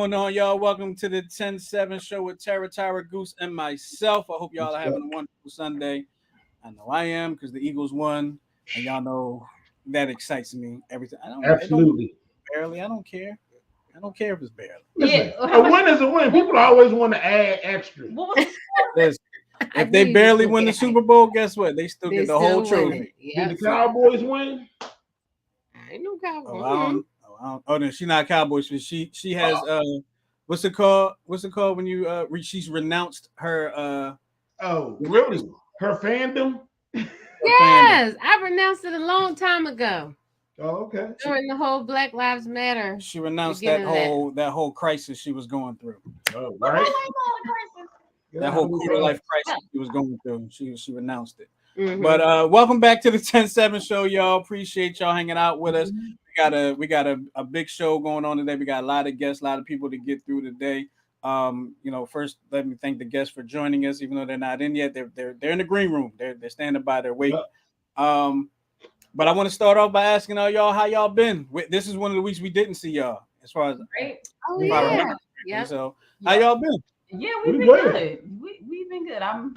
going on, y'all? Welcome to the 10-7 show with Tara Goose and myself. I hope y'all are having a wonderful Sunday. I know I am because the Eagles won, and y'all know that excites me every time. Absolutely. Barely. I don't care. I don't care if it's barely. Listen, a win is a win. People always want to add extra. Listen, if they barely win the Super Bowl, guess what? They still get the whole trophy. Did the Cowboys win? I ain't no Cowboys. Oh, no, she's not Cowboys. She has what's it called? What's it called when you she's renounced her really? Her fandom? Yes, I renounced it a long time ago. Oh, okay. During the whole Black Lives Matter. She renounced that whole crisis she was going through. Oh, right. That whole quarter life crisis she was going through. She renounced it. Mm-hmm. But welcome back to the 10-7 show, y'all. Appreciate y'all hanging out with us. We got a big show going on today. We got a lot of guests, a lot of people to get through today. First let me thank the guests for joining us, even though they're not in yet. They're in the green room. They're standing by. They're waiting. But I want to start off by asking all y'all how y'all been. This is one of the weeks we didn't see y'all, as far as So how y'all been? Yeah, we've been good. We've been good. I'm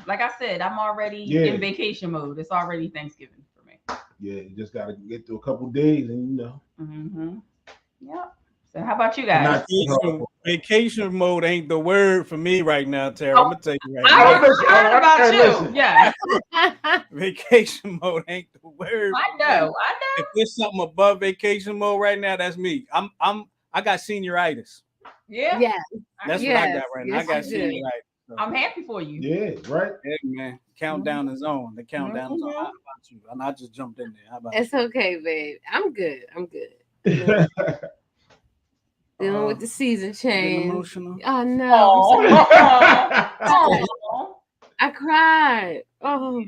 already in vacation mode. It's already Thanksgiving for me. Yeah, you just gotta get through a couple days, and Yeah. So how about you guys? Vacation mode ain't the word for me right now, Tara. I'm gonna tell you right now. I heard about you. Yeah. Vacation mode ain't the word. I know. If there's something above vacation mode right now, that's me. I got senioritis. Yeah. That's what I got right now. I got senioritis. So. I'm happy for you. Yeah, right. Yeah, man. Countdown is on. The countdown is on. How about you? And I just jumped in there. How about it's okay, babe. I'm good. Dealing with the season change. Emotional. Oh no. I cried. Oh.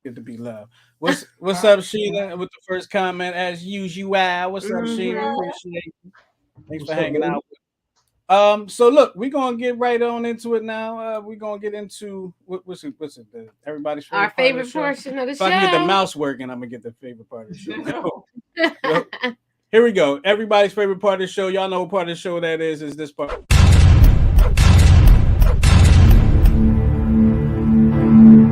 Good to be loved. What's up, Sheena? With the first comment as usual. What's up, Sheena? Appreciate you. Thanks for hanging out. So look, we're gonna get right on into it now. We're gonna get into what's it? Everybody's favorite our favorite portion of the show. If I can get the mouse working, I'm gonna get the favorite part of the show. Here we go. Everybody's favorite part of the show. Y'all know what part of the show that is this part.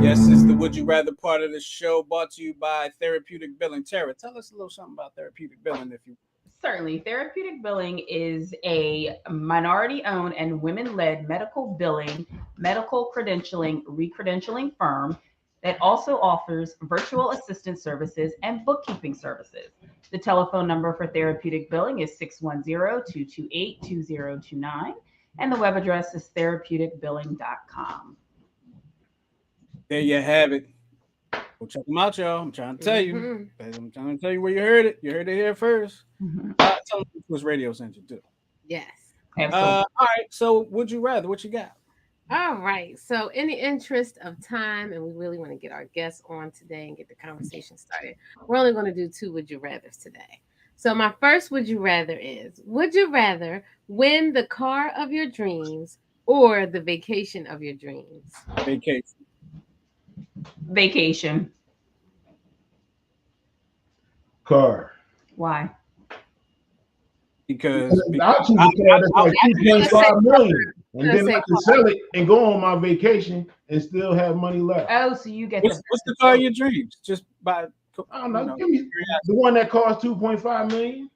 Yes, it's the Would You Rather part of the show, brought to you by Therapeutic Billing. Tara, tell us a little something about Therapeutic Billing, if you. Certainly. Therapeutic Billing is a minority-owned and women-led medical billing, medical credentialing, re-credentialing firm that also offers virtual assistant services and bookkeeping services. The telephone number for Therapeutic Billing is 610-228-2029, and the web address is therapeuticbilling.com. There you have it. Go check them out, y'all. I'm trying to tell you. I'm trying to tell you where you heard it. You heard it here first. Tell them it was Radio Central too. Yes. All right. So, would you rather? What you got? All right. So, in the interest of time, and we really want to get our guests on today and get the conversation started, we're only going to do 2 Would You Rathers today. So, my first Would You Rather is: would you rather win the car of your dreams or the vacation of your dreams? Vacation. Car. Why? Because the option is like $2.5 million, and then I can sell it and go on my vacation and still have money left. Oh, so you get what's the car of your dreams? Just buy. I don't know. Give me the one that costs $2.5 million.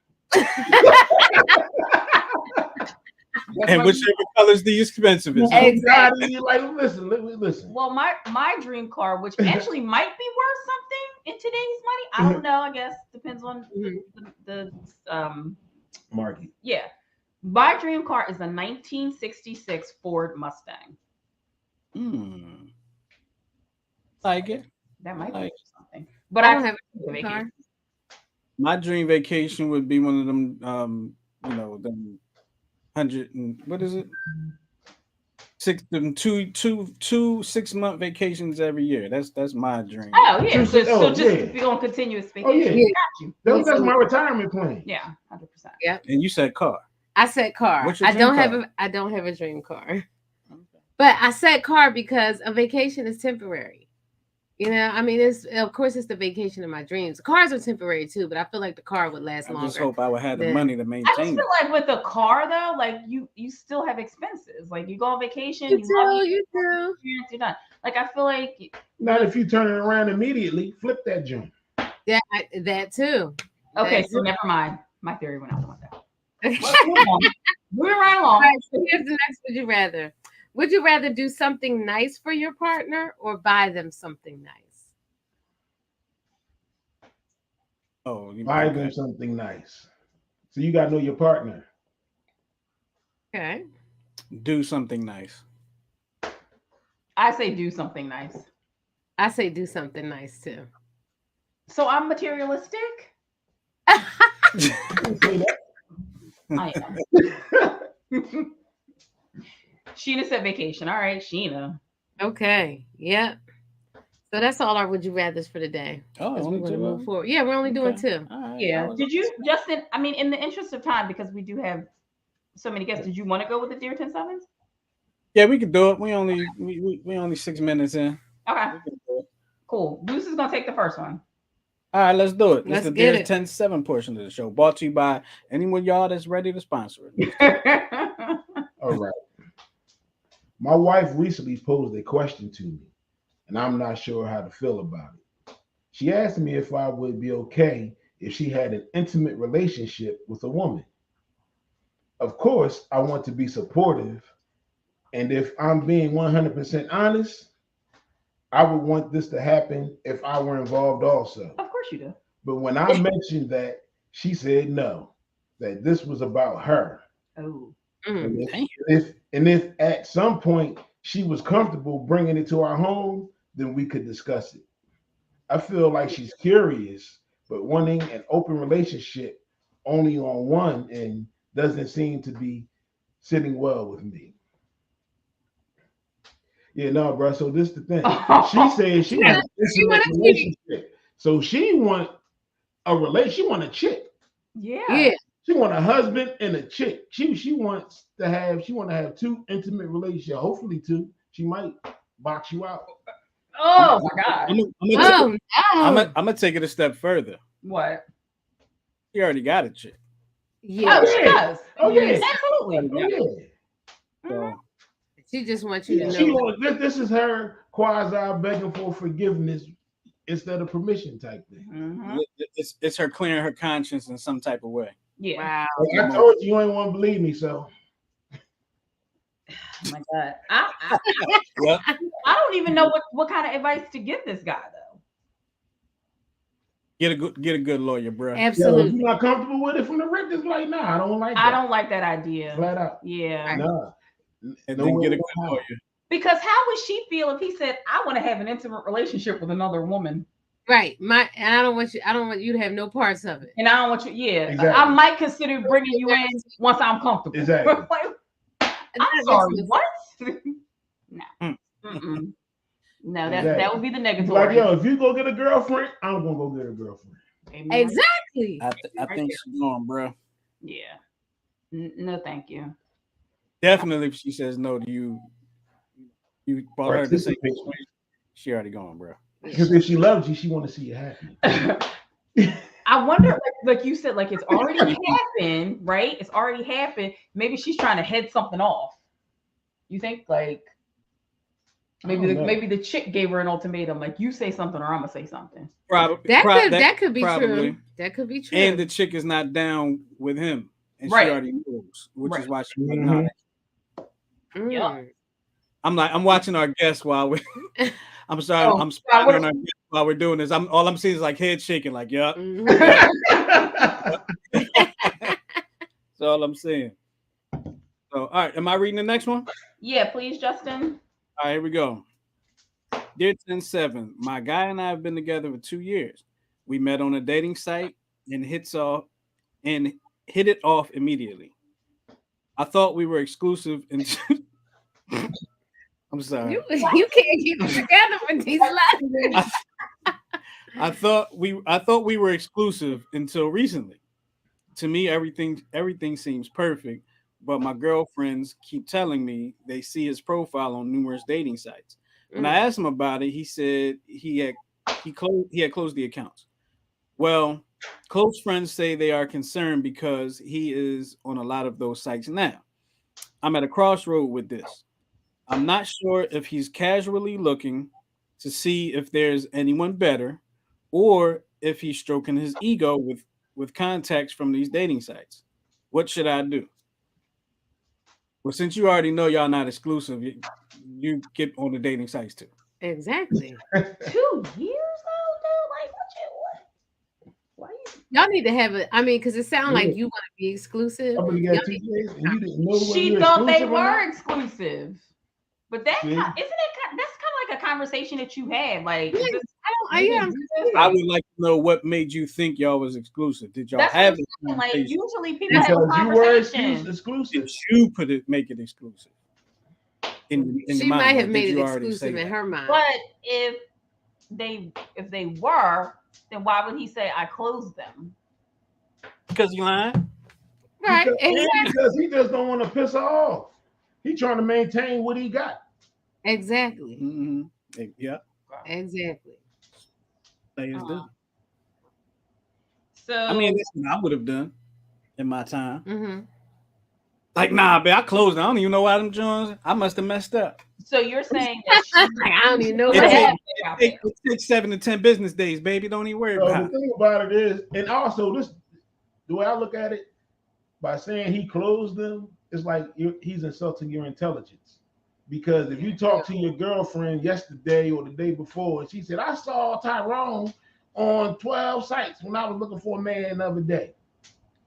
And whichever color is the expensive is. Exactly. Like, listen. Well, my dream car, which actually might be worth something in today's money, I don't know. I guess depends on the market. Yeah, my dream car is a 1966 Ford Mustang. Like it. That might be something. But I don't have a vacation. My dream vacation would be one of them. Them 100 and what is it? 2 6-month vacations every year. That's my dream. Oh yeah, so just be on continuous vacation. Oh yeah, got you. That's my retirement plan. Yeah, 100%. Yeah. And you said car. I said car. What's your I dream don't car? I don't have a dream car. Okay. But I said car because a vacation is temporary. You know, I mean, it's of course it's the vacation of my dreams. Cars are temporary too, but I feel like the car would last I longer. just hope I would have the than- money to I just maintain it. feel like with a car though, like you still have expenses. Like you go on vacation, You love do, you do. you're done. Like I feel like Not if you turn it around immediately, flip that joint. Yeah, that too. okay, That so too. never mind. My theory went out the window. All Let's move on. Moving right along. right, so here's the next would you rather. Would you rather do something nice for your partner or buy them something nice? Oh, you Buy them something nice. So you gotta know your partner. Okay. do something nice. I say do something nice. I say do something nice too. So I'm materialistic. You say that? I am. Sheena said vacation. All right, Sheena. Okay. Yep. So that's all our would you rather's for today. Oh, As we only want to two move of them? forward. Yeah, we're only doing Okay. two. All right, Yeah. that was- Did you, Justin? I mean, in the interest of time, because we do have so many guests, did you want to go with the Dear 10-7s? Yeah, we could do it. We only 6 minutes in. Okay, We can do it. cool. Deuce is gonna take the first one. All right, let's do it. Let's It's the get Dear it. 10-7 portion of the show, brought to you by anyone y'all that's ready to sponsor it. All right. My wife recently posed a question to me, and I'm not sure how to feel about it. She asked me if I would be okay if she had an intimate relationship with a woman. Of course, I want to be supportive, and if I'm being 100% honest, I would want this to happen if I were involved also. Of course you do. But when I mentioned that, she said no, that this was about her. Oh, Mm. And if at some point she was comfortable bringing it to our home, then we could discuss it. I feel like she's curious, but wanting an open relationship only on one end doesn't seem to be sitting well with me. Yeah, no, bro. So this the thing. She said she Yeah, wants an she intimate want a chick. relationship. So she want a relation. She want a chick. yeah. Yeah. She want a husband and a chick. She wants to have two intimate relationships. Hopefully two. She might box you out. Oh my God. Oh no. I'm gonna take it a step further. What? You already got a chick. Yeah. Oh, she does. Oh yeah. Absolutely. Oh yeah. So She just wants you to She know. want, this is her quasi begging for forgiveness instead of permission type thing. Mhm. it's her clearing her conscience in some type of way. Yeah. Wow. Like I told you, you ain't want to believe me, so Oh my God. I Well, don't even know what kind of advice to give this guy though. get a good lawyer, bro. yeah, if Absolutely. you're not comfortable with it from the rip, just like nah, I don't like that. I don't like that idea. Flat out. Yeah. Nah. And No then way, get a no good how. lawyer. Because how would she feel if he said, "I want to have an intimate relationship with another woman"? Right. And I don't want you to have no parts of it. And I don't want you, yeah. Exactly. I might consider bringing you in once I'm comfortable. Exactly. Like, I'm sorry, what? No. Mm-mm. No, that would be the negative. Like, yo, if you go get a girlfriend, I'm gonna go get a girlfriend. Exactly. I think she's going, bro. Yeah. No, thank you. Definitely, if she says no to you, you brought her to say Participate. she already gone, bro. Because if she loves you, she want to see you happy. I wonder, like you said, like it's already happened, right? It's already happened. Maybe she's trying to head something off. You think, like, maybe the chick gave her an ultimatum, like you say something or I'm gonna say something. Probably That could be probably. true. That could be true. And the chick is not down with him, and Right. she already knows, which is Right. why she. Mhm. Mm. I'm watching our guests while we. I'm sorry, Oh, I'm spying on our guests while we're doing this. All I'm seeing is like head shaking, like yeah. Mhm. That's all I'm saying. So, all right, am I reading the next one? Yeah, please, Justin. All right, here we go. Dear 10-7, my guy and I have been together for 2 years. We met on a dating site and hit it off immediately. I thought we were exclusive until I'm sorry. You can't keep it together with these lessons. I thought we were exclusive until recently. To me, everything seems perfect, but my girlfriends keep telling me they see his profile on numerous dating sites. When I asked him about it, he said he had closed the accounts. Well, close friends say they are concerned because he is on a lot of those sites now. I'm at a crossroad with this. I'm not sure if he's casually looking to see if there's anyone better, or if he's stroking his ego with contacts from these dating sites. What should I do? Well, since you already know y'all not exclusive, you get on the dating sites too. Exactly. 2 years though, dude. Like what? Why you? Y'all need to have it. I mean, because it sounds like you want to be exclusive. I'm gonna Y'all get 2 need- days, and you didn't know She whether thought they exclusive or were not? exclusive, but that See? isn't it? That's kind of like a conversation that you had. Like, Yeah, is this- I would like to know what made you think y'all was exclusive. Did y'all that's what have I'm it? saying. Like, usually people have Because you were conversations. exclusive. Did you make it exclusive? In your She mind, might or have did made you it already say exclusive in that? her mind. But if they were, then why would he say I closed them? Because you lying. Right. Because, and Exactly. because he just don't want to piss her off. He trying to maintain what he got. Exactly. Mm-hmm. Yeah. Exactly. Players do. So I mean, that's what I would have done in my time. Mm-hmm. Like, nah, man, I closed. I don't even know why them Jones. I must have messed up. So you're saying that Like, I don't even know It what takes- happened. It takes 7 to 10 business days, baby. Don't even worry So about the it. thing about it is, and also this, the way I look at it, by saying he closed them, it's like he's insulting your intelligence. Because if you talk to your girlfriend yesterday or the day before, and she said, I saw Tyrone on 12 sites when I was looking for a man the other day.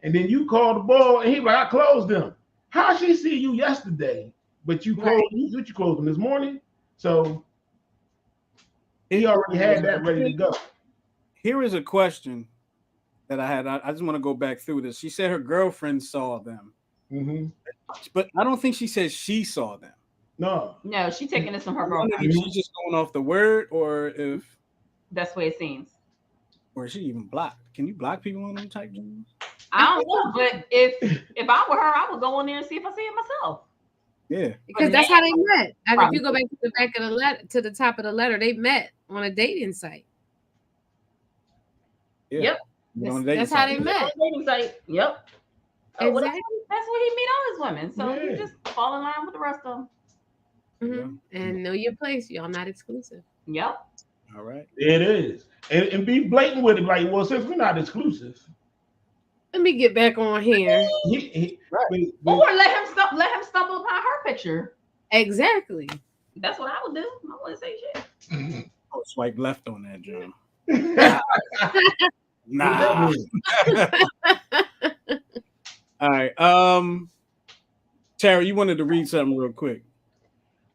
And then you call the boy and he like, I closed them. How she see you yesterday, but you closed you closed them this morning? So he already had that ready to go. Here is a question that I had. I just want to go back through this. She said her girlfriend saw them, Mm-hmm. but I don't think she said she saw them. No. No, she's taking this from her I wonder girlfriend. if she's just going off the word, or if, That's the way it seems. or is she even blocked? Can you block people on them type Jones? I don't know, but if I were her, I would go in there and see if I see it myself. Yeah. Because that's how they met. And if you go back to the back of the letter, to the top of the letter, they met on a dating site. Yeah. Yep. That's how they met. Dating site. Yep. Oh, well, Exactly. that's where he meet all his women. So Yeah. you just fall in line with the rest of them. Mhm. And know your place. Y'all not exclusive. Yep. All right. It is. And be blatant with it, like, well, since we're not exclusive, Let me get back on here. Or let him stumble upon her picture. Exactly. That's what I would do. I wouldn't say shit. Oh, swipe left on that, John. Nah. Nah. All right. Tara, you wanted to read something real quick.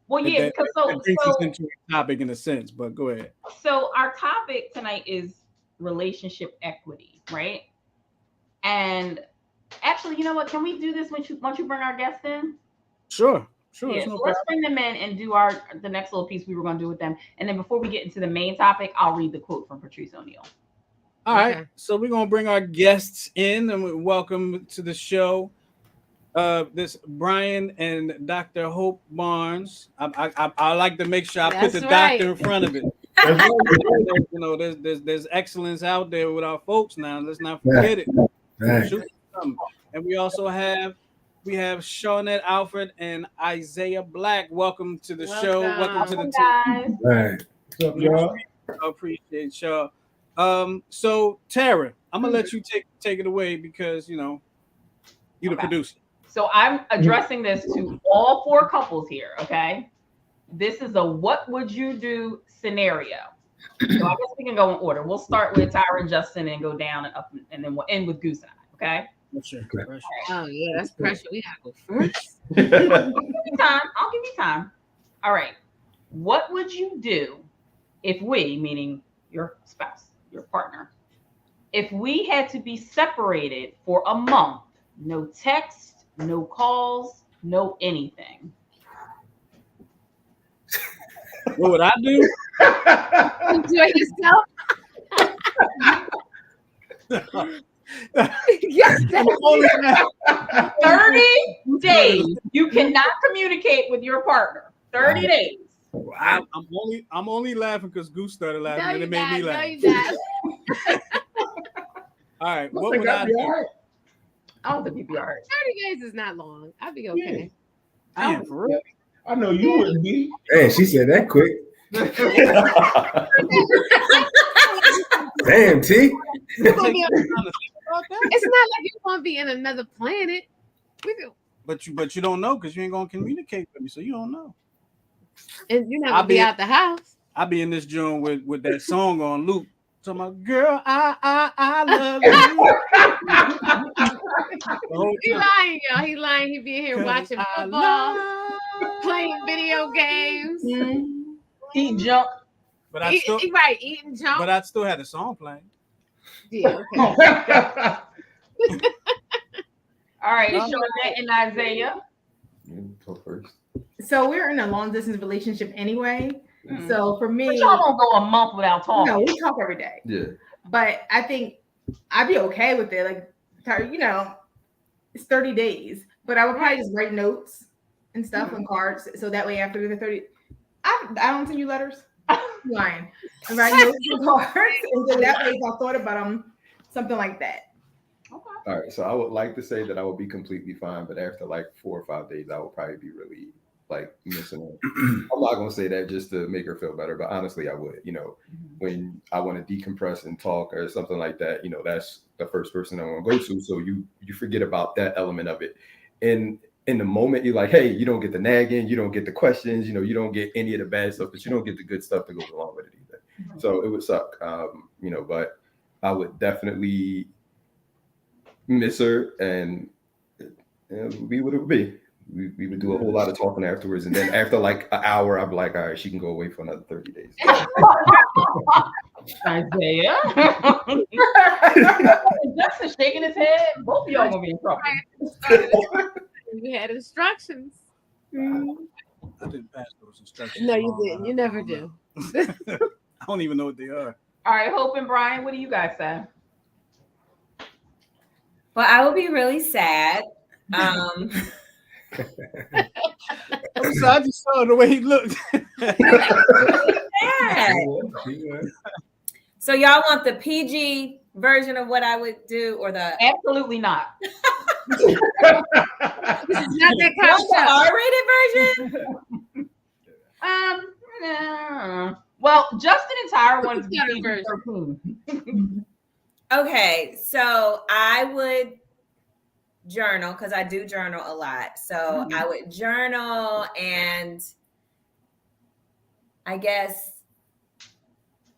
Well, yeah, because that brings us into a topic in a sense, but go ahead. So our topic tonight is relationship equity, right? And actually, you know what? Can we do this once you bring our guests in? Sure. Yeah, No so let's bring them in and do the next little piece we were going to do with them. And then before we get into the main topic, I'll read the quote from Patrice O'Neal. All right. So we're gonna bring our guests in and we welcome to the show. This Brian and Dr. Hope Barnes. I like to make sure I put the doctor in front of it. You know, there's excellence out there with our folks now. Let's not forget it. Right. And we also have Shawnette Alfred and Isaiah Black. Welcome to the show. Welcome to the guys. Right. What's up, y'all? I appreciate y'all. So Tara, I'm gonna let you take it away because you're the producer. So I'm addressing this to all 4 couples here, okay? This is a what would you do scenario. So I guess we can go in order. We'll start with Tyra and Justin and go down and up, and then we'll end with Goose and I, okay? Sure. Oh yeah, that's pressure. We gotta go first. I'll give you time. All right. What would you do if we, meaning your spouse, your partner, if we had to be separated for a month? No text, no calls, no anything. What would I do? Enjoy yourself. Yes, 30 days. You cannot communicate with your partner. 30 days. I'm only laughing because Goose started laughing No, and you it made me not. laugh. No, you not. All right, I what think would I'd I be do? all right. I don't think you'd be all right. 30 days is not long. I'll be okay. Damn, for real? I know you wouldn't be. Man, she said that quick. Damn, T. You're gonna be on- It's not like you're gonna be in another planet. We do. But you don't know because you ain't gonna communicate with me, so you don't know. And you're not I'll gonna be be- out the house. I be in this joint with that song on loop. Talking about, girl, I love you. The whole He time. lying, y'all. He lying. He be here 'Cause watching I football, love- playing video games. Eat junk. But I still, Right, eating junk. but I still had the song playing. Yeah, okay. All right, No. Shawnette and Isaiah. You go first. So we're in a long distance relationship anyway. Mhm. So for me, But y'all don't go a month without talking. no, we talk every day. Yeah. But I think I'd be okay with it. Like, you know, it's 30 days. But I would probably just write notes and stuff on cards. So that way after the 30, I don't send you letters. I'm lying. I write notes and cards. And then that way if I thought about them, something like that. All right. So I would like to say that I would be completely fine, but after like 4 or 5 days, I would probably be really like missing her. I'm not gonna say that just to make her feel better, but honestly, I would. You know, when I want to decompress and talk or something like that, you know, that's the first person I want to go to. So you forget about that element of it. And in the moment, you're like, hey, you don't get the nagging, you don't get the questions, you know, you don't get any of the bad stuff, but you don't get the good stuff that goes along with it either. So it would suck, you know, but I would definitely miss her, and we would be. We would do a whole lot of talking afterwards, and then after like an hour, I'd be like, all right, she can go away for another 30 days. Isaiah. Justin shaking his head. Both of y'all gonna be in trouble. We had instructions. I didn't pass those instructions. No, you didn't. You never do. I don't even know what they are. All right, Hope and Brian, what do you guys say? Well, I would be really sad. I'm sorry, I just saw the way he looked. Sad. So y'all want the PG version of what I would do, or the Absolutely not. This is not that kind of the stuff. R-rated version? Well, Justin and Tyra wanted to be It's not a PG-13. Okay, so I would journal because I do journal a lot. So I would journal and I guess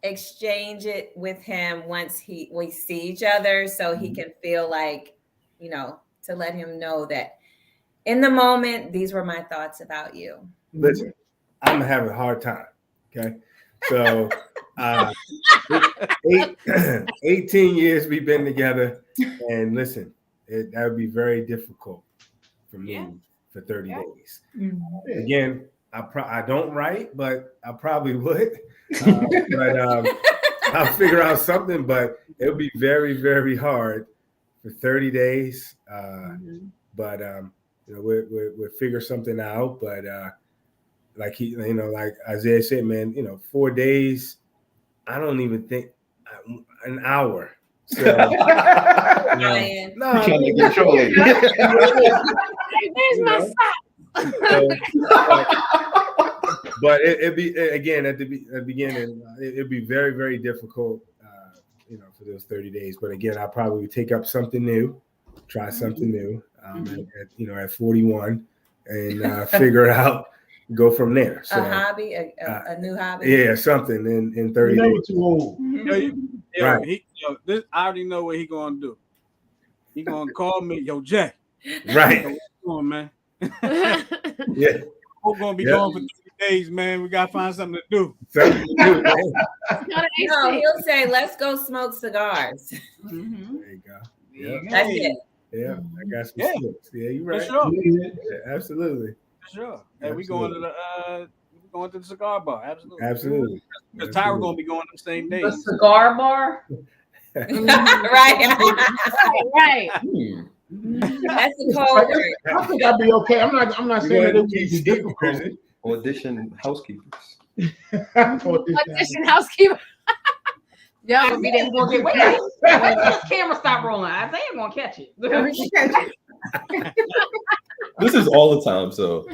exchange it with him once we see each other, so he can feel like, you know, to let him know that in the moment these were my thoughts about you. Listen, I'm having a hard time. Okay. So 18 years we've been together, and listen, that would be very difficult for me for 30 days. Again, I don't write, but I probably would. But I'll figure out something, but it would be very, very hard for 30 days. But you know, we'll figure something out. But like like Isaiah said, man, 4 days. I don't even think an hour. So Ryan. no, Trying to control it. There's my but it'd be again at the beginning. It'd be very, very difficult, for those 30 days. But again, I probably would take up something new, try something new, at 41, and figure it out, go from there. So A hobby, a new hobby. yeah, something in 30 You're days. never too old. Right. This I already know what he gonna do. He gonna call me, yo, Jay. Right. What's going on, man? Yeah. We're gonna be going for 3 days, man. We gotta find something to do. Something to do, man. No, he'll say, "Let's go smoke cigars." There you go. Yeah. That's it. Yeah. I got some smokes. Yeah, you're For right. sure. Yeah, absolutely. For sure. And we going to the cigar bar. Absolutely. Absolutely. Because Tyra gonna be going them same The days. cigar bar. Right. right. That's the code word. I think I'd be okay. I'm not saying that it would be difficult. Audition housekeepers. Audition housekeeper. Y'all gonna be there. Gonna get, wait, wait till this camera stop rolling. Isaiah gonna catch it. This is all the time, so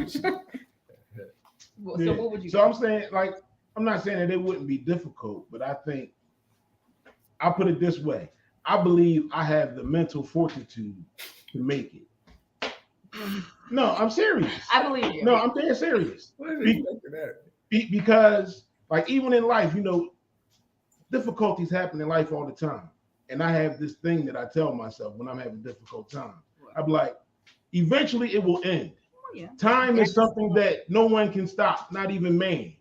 So what would you? So I'm saying, like, I'm not saying that it wouldn't be difficult, but I think I'll put it this way. I believe I have the mental fortitude to make it. No, I'm serious. I believe you. No, I'm dead serious. Because, like, even in life, you know, difficulties happen in life all the time. And I have this thing that I tell myself when I'm having a difficult time. I'm like, eventually it will end. Yeah. Time is something that no one can stop, not even man.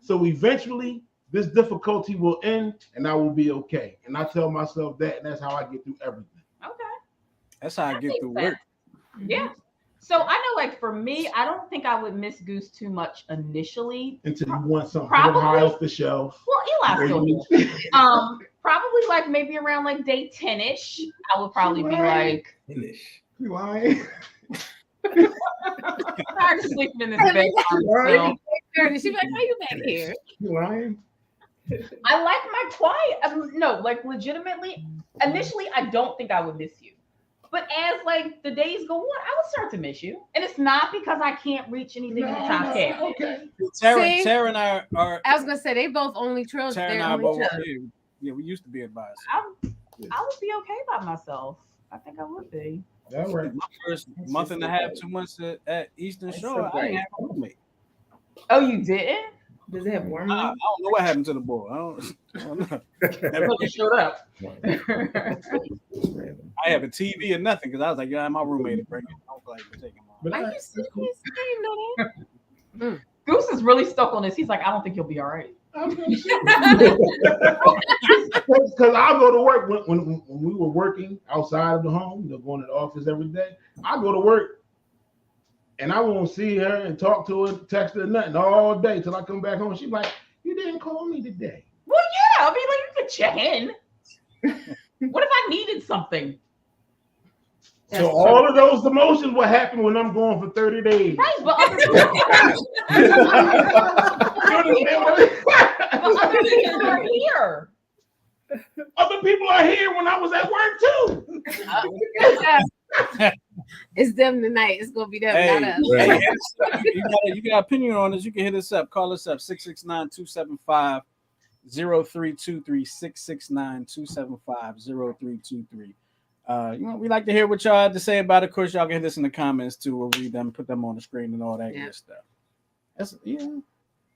So eventually this difficulty will end and I will be okay. And I tell myself that, and that's how I get through everything. Okay. That's how I get through work. Yeah. So I know, like, for me, I don't think I would miss Goose too much initially. Until you want something Probably. high off the shelf. Well, Eli still does. Probably like maybe around like day 10-ish, I would probably be like, finish. You lying? tired of sleeping in this bed. She be like, "How you back here?" You lying? I like my quiet. No, like legitimately, initially, I don't think I would miss you. But as like the days go on, I would start to miss you. And it's not because I can't reach anything in the top cabinet. Okay. See? Tara and I are. I was gonna say they both only children. Tara and They're I only both. children. Yeah, we used to be advisors. I would be okay by myself. I think I would be. All right. My first month and a half, 2 months at Eastern Shore, I didn't have a roommate. Oh, you didn't? Does it have warm I room? don't know what happened to the boy. I don't know. Look, it showed up. I have a TV or nothing because I was like, yeah, my roommate is bringing. I don't feel like taking him on. But Are you serious? I didn't know that. Goose is really stuck on this. He's like, I don't think you'll be all right. Because I'll go to work when we were working outside of the home, you know, going to the office every day. I go to work and I won't see her and talk to her, text her, nothing all day till I come back home. She's like, "You didn't call me today." Well, yeah. I mean, like, you could check in. What if I needed something? So all of those emotions will happen when I'm going for 30 days. Right, but other people, but other people are here. Other people are here when I was at work too. It's them tonight. It's gonna be them, Hey, not us. hey, you got opinion on this, you can hit us up. Call us up 669-275-0323, 669-275-0323. We like to hear what y'all have to say about it. Of course, y'all can hit us in the comments too. We'll read them, put them on the screen and all that good stuff. That's 30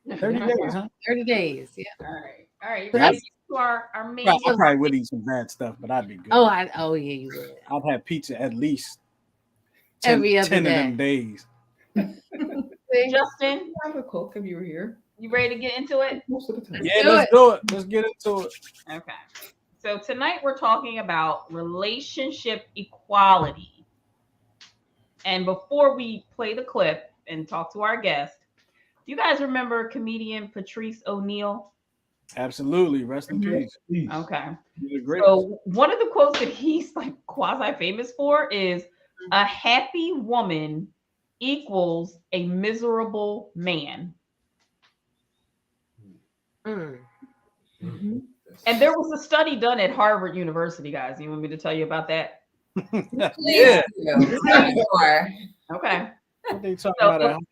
days, huh? 30 days. Yeah. All right. All right. That's- Ready to our main. I probably would eat some bad stuff, but I'd be good. Oh, yeah, you would. I've had pizza at least 10, Every other 10 day. of them days. Justin, I have a Coke if you were here. you ready to get into it? Most of the time. Yeah, do let's it. do it. Let's get into it. Okay. So tonight we're talking about relationship equality. And before we play the clip and talk to our guest, do you guys remember comedian Patrice O'Neal? Absolutely. Rest in peace. Please. Okay. You're great. So one of the quotes that he's like quasi famous for is "A happy woman equals a miserable man." Mm. And there was a study done at Harvard University, guys. You want me to tell you about that? Yeah. Okay. What they talking So- about?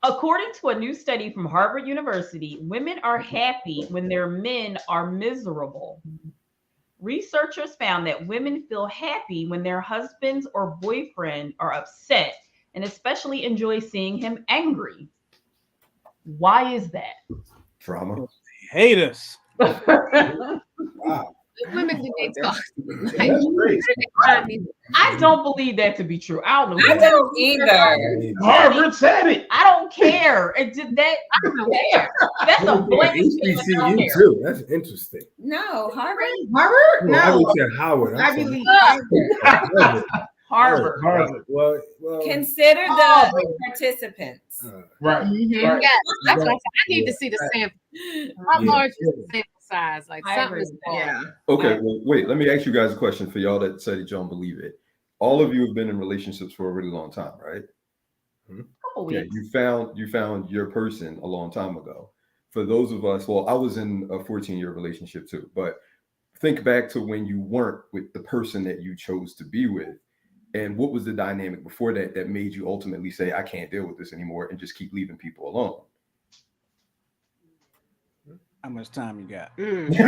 According to a new study from Harvard University, women are happy when their men are miserable. Researchers found that women feel happy when their husbands or boyfriend are upset and especially enjoy seeing him angry. Why is that? Drama. Hate us. Women do they talk? That's great. I don't believe that to be true. I don't know. I don't either. Harvard said it. I don't care. It did that. I don't care. That's a blanket statement. I don't HBCU care. too. That's interesting. No, Harvard. Harvard? Well, I No. would say Howard. Ivy League. Harvard. Harvard. Well, Consider the participants. Right. Yeah, Right. that's what I said. I need to see the sample. How large is the sample size? Like something is wrong. Yeah. Okay, well, wait, let me ask you guys a question for y'all that said that you don't believe it. All of you have been in relationships for a really long time, right? Couple couple Yeah, weeks. you found your person a long time ago. For those of us, well, I was in a 14-year relationship too, but think back to when you weren't with the person that you chose to be with. And what was the dynamic before that that made you ultimately say, I can't deal with this anymore and just keep leaving people alone? How much time you got? I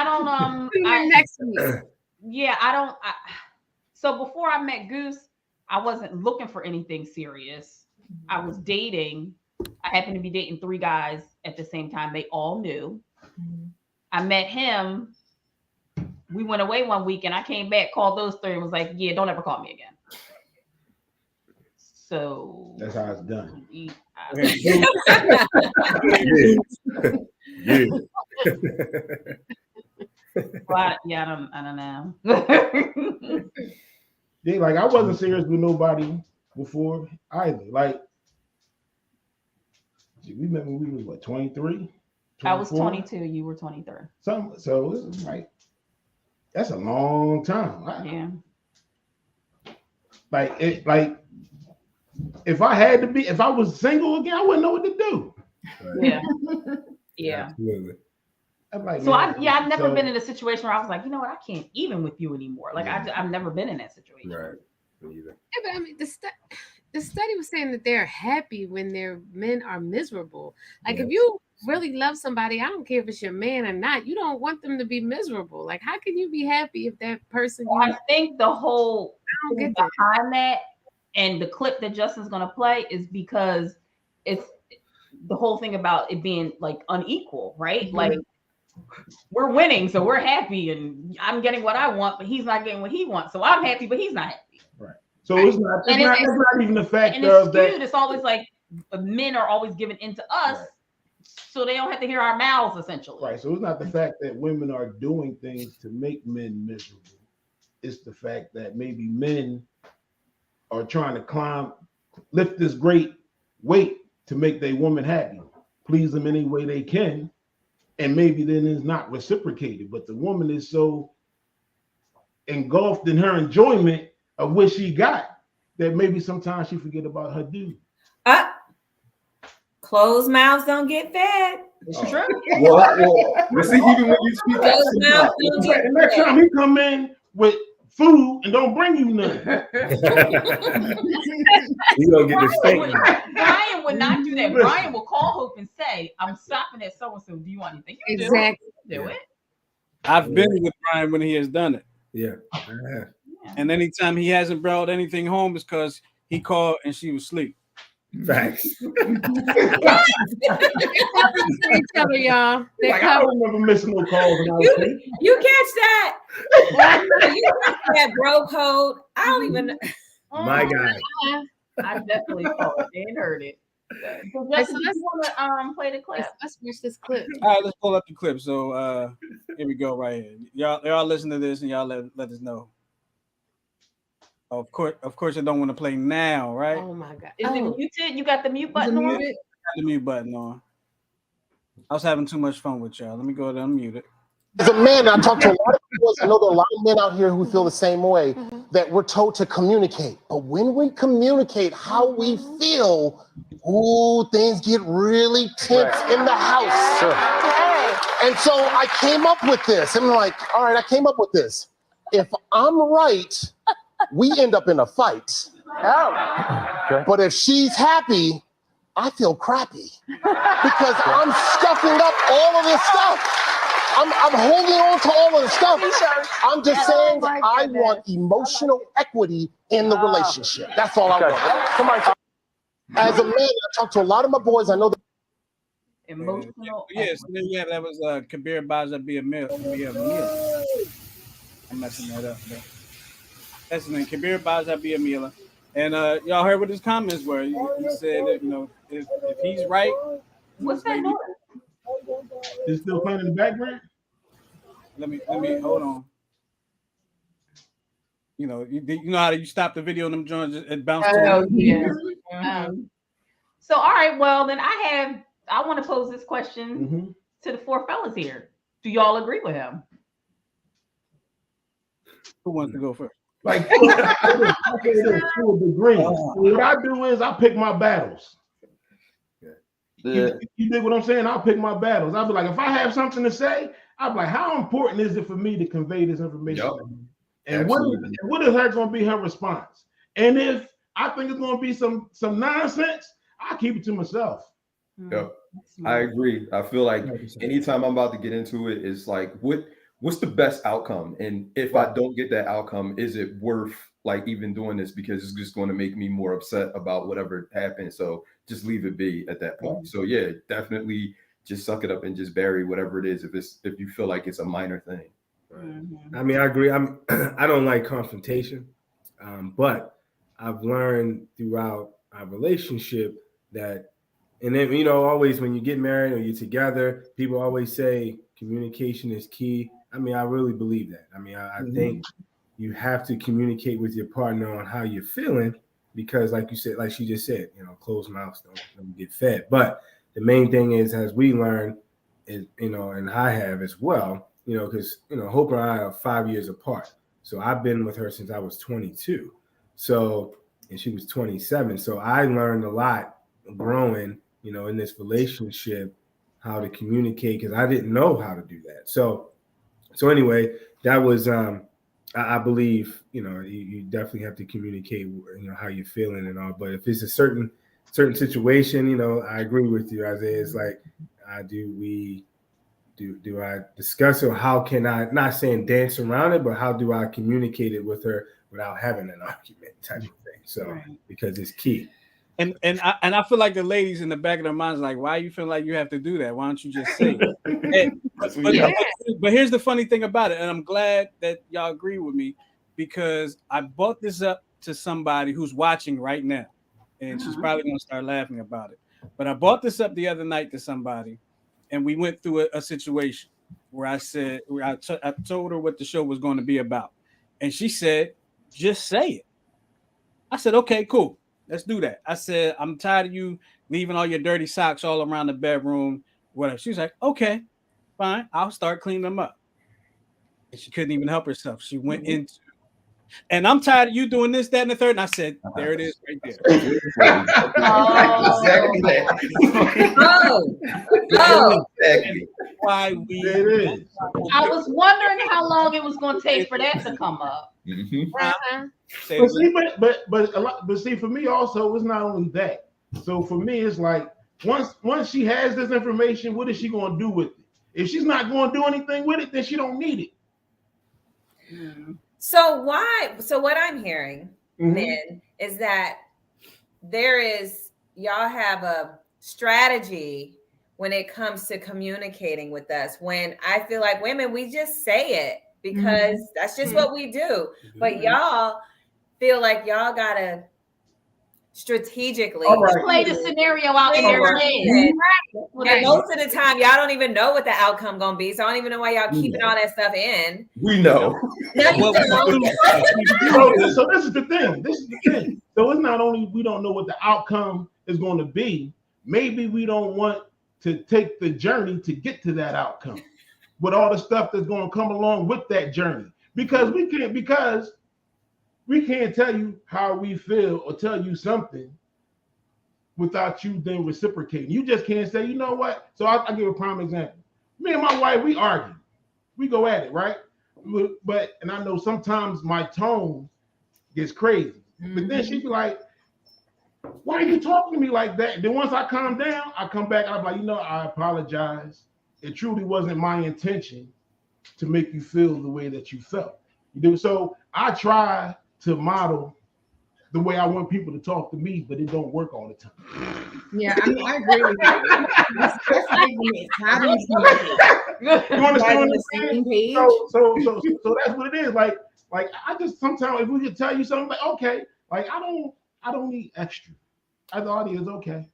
don't Next week. yeah, I don't so before I met Goose, I wasn't looking for anything serious. I was dating. I happened to be dating 3 guys at the same time. They all knew. I met him. We went away one week and I came back, called those 3 and was like, yeah, don't ever call me again. So That's how it's done. Yeah. Well, I don't know. Yeah, like I wasn't serious with nobody before either. Like we met when we was what 23? I was 24? 22, you were 23. So it was like that's a long time. Yeah. Like if I was single again, I wouldn't know what to do. Yeah. Yeah. Absolutely. I'm like, So man, I've never been in a situation where I was like, you know what, I can't even with you anymore. Like I've never been in that situation. Right. Me either. Yeah, but I mean, the study was saying that they're happy when their men are miserable. Like if you really love somebody, I don't care if it's your man or not, you don't want them to be miserable. Like how can you be happy if that person? I think the whole don't thing get that. behind that and the clip that Justin's gonna play is because it's the whole thing about it being like unequal, right? Mm-hmm. Like we're winning, so we're happy, and I'm getting what I want, but he's not getting what he wants. So I'm happy, but he's not happy. Right. So it's not even the fact and it's of that. skewed. It's always like men are always giving into us, Right. so they don't have to hear our mouths, essentially. Right. So it's not the fact that women are doing things to make men miserable. It's the fact that maybe men are trying to lift this great weight to make their woman happy, please them any way they can. And maybe then it's not reciprocated, but the woman is so engulfed in her enjoyment of what she got that maybe sometimes she forget about her dude. Closed mouths don't get fed. It's true. Well, but see, even when you speak Closed mouths don't get The next time he come in with food and don't bring you nothing. You don't get the steak. Brian would not do that. Brian will call Hope and say, I'm stopping at so-and-so. Do you want anything? You Exactly. do it. I've been with Brian when he has done it. Yeah. And anytime he hasn't brought anything home, it's because he called and she was asleep. Facts. Each other, y'all. They Like, I don't remember missing no calls when I was asleep. You catch that? You catch that bro code? I don't even know. My guy. I definitely saw it and heard it. So Hey, Justin, so you want to play the clip? let's watch this clip. All right, let's pull up the clip. So here we go, right here. Y'all listen to this and y'all let us know. Of course, I don't want to play now, right? Oh my god! Is it muted? You got the mute button on? Got the mute button on. I was having too much fun with y'all. Let me go ahead and unmute it. As a man, I talk to a lot of people. I know there are a lot of men out here who feel the same way, that we're told to communicate. But when we communicate how we feel, things get really tense in the house. Sure. And so I came up with this. I'm like, all right, I came up with this. If I'm right, we end up in a fight. Okay. But if she's happy, I feel crappy because I'm stuffing up all of this stuff. I'm holding on to all of the stuff. I'm just saying I want emotional equity in the relationship. That's all I want. As a man, I talk to a lot of my boys. I know that. Emotional. Yes, yeah, that was Kabir Baza be a meal. I'm messing that up. But that's the name, Kabir Baza be a meal. And y'all heard what his comments were. He said that, if he's right. What's that noise? It's still playing in the background. Let me hold on. You know how you stop the video and them joints and bounce. Oh, yeah. So all right, well then I want to pose this question to the 4 fellas here. Do y'all agree with him? Who wants to go first? Like I say this to a degree. What I do is I pick my battles. Yeah. You dig what I'm saying? I'll pick my battles. I'll be like, if I have something to say, I'll be like, how important is it for me to convey this information? Yep. And Absolutely. what is her going to be her response? And if I think it's going to be some nonsense, I'll keep it to myself. Yep. I agree. I feel like anytime I'm about to get into it, it's like, what's the best outcome? And if I don't get that outcome, is it worth like even doing this? Because it's just going to make me more upset about whatever happened. So just leave it be at that point. So yeah, definitely just suck it up and just bury whatever it is if you feel like it's a minor thing. I mean, I agree. I don't like confrontation, but I've learned throughout our relationship that, and then always when you get married or you're together, people always say communication is key. I mean, I really believe that. I mean, I think you have to communicate with your partner on how you're feeling, because like you said, like she just said, closed mouths don't get fed. But the main thing is, as we learn, is, and I have as well, because, Hope and I are 5 years apart. So I've been with her since I was 22. So, and she was 27. So I learned a lot growing, in this relationship, how to communicate, because I didn't know how to do that. So anyway, that was, I believe, you definitely have to communicate, how you're feeling and all. But if it's a certain situation, I agree with you, Isaiah. It's like, do I discuss it, or how can I, not saying dance around it, but how do I communicate it with her without having an argument type of thing? So because it's key. And I feel like the ladies in the back of their minds like, why you feel like you have to do that? Why don't you just say it? But here's the funny thing about it, and I'm glad that y'all agree with me, because I brought this up to somebody who's watching right now, and she's probably going to start laughing about it. But I brought this up the other night to somebody, and we went through a situation where I told her what the show was going to be about, and she said, just say it. I said, okay, cool. Let's do that. I said, I'm tired of you leaving all your dirty socks all around the bedroom, whatever. She was like, okay, fine. I'll start cleaning them up. And she couldn't even help herself. She went into, and I'm tired of you doing this, that, and the third. And I said, there it is right there. Exactly that. Exactly. Why we I was wondering how long it was going to take for that to come up. But see, for me also, it's not only that. So for me, it's like once she has this information, what is she going to do with it? If she's not going to do anything with it, then she don't need it. So what I'm hearing then is that y'all have a strategy when it comes to communicating with us. When I feel like women, we just say it because that's just what we do. But y'all feel like y'all gotta strategically play the scenario out in their head. And most of the time, y'all don't even know what the outcome gonna be. So I don't even know why y'all keeping all that stuff in. We know. So this is the thing. So it's not only we don't know what the outcome is going to be. Maybe we don't want to take the journey to get to that outcome with all the stuff that's going to come along with that journey. Because we can't tell you how we feel or tell you something without you then reciprocating. You just can't say, you know what? So I'll give a prime example. Me and my wife, we argue. We go at it, right? But and I know sometimes my tone gets crazy. But then she'd be like, why are you talking to me like that? And then once I calm down, I come back and I'm like, I apologize. It truly wasn't my intention to make you feel the way that you felt. You do. So I try to model the way I want people to talk to me, but it don't work all the time. Yeah, I agree with you. How do you You understand what I'm saying? So that's what it is. Like I just sometimes if we could tell you something, like okay, like I don't need extra. I thought it was okay.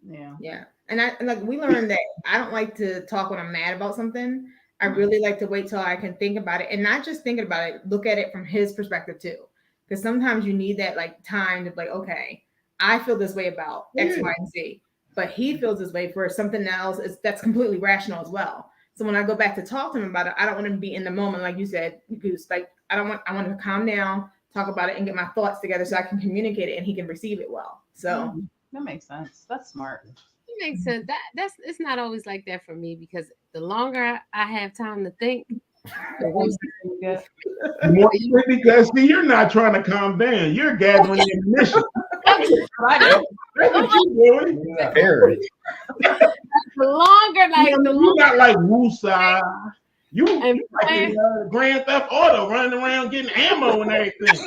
Yeah. And like we learned that I don't like to talk when I'm mad about something. I really like to wait till I can think about it, and not just thinking about it, look at it from his perspective too. Because sometimes you need that like time to be like, okay, I feel this way about X, Y, and Z, but he feels this way for something else that's completely rational as well. So when I go back to talk to him about it, I don't want to be in the moment, like you said, Goose. Like I want to calm down, talk about it, and get my thoughts together so I can communicate it and he can receive it well. So that makes sense. That's smart. It makes sense. That's it's not always like that for me because the longer I have time to think, the worse it's gonna get. More because see, you're not trying to calm down. You're gathering ammunition. That's what you're doing. Harry. The longer, like You the know, longer. you're not like Wusa. You And like in, Grand Theft Auto, running around getting ammo and everything.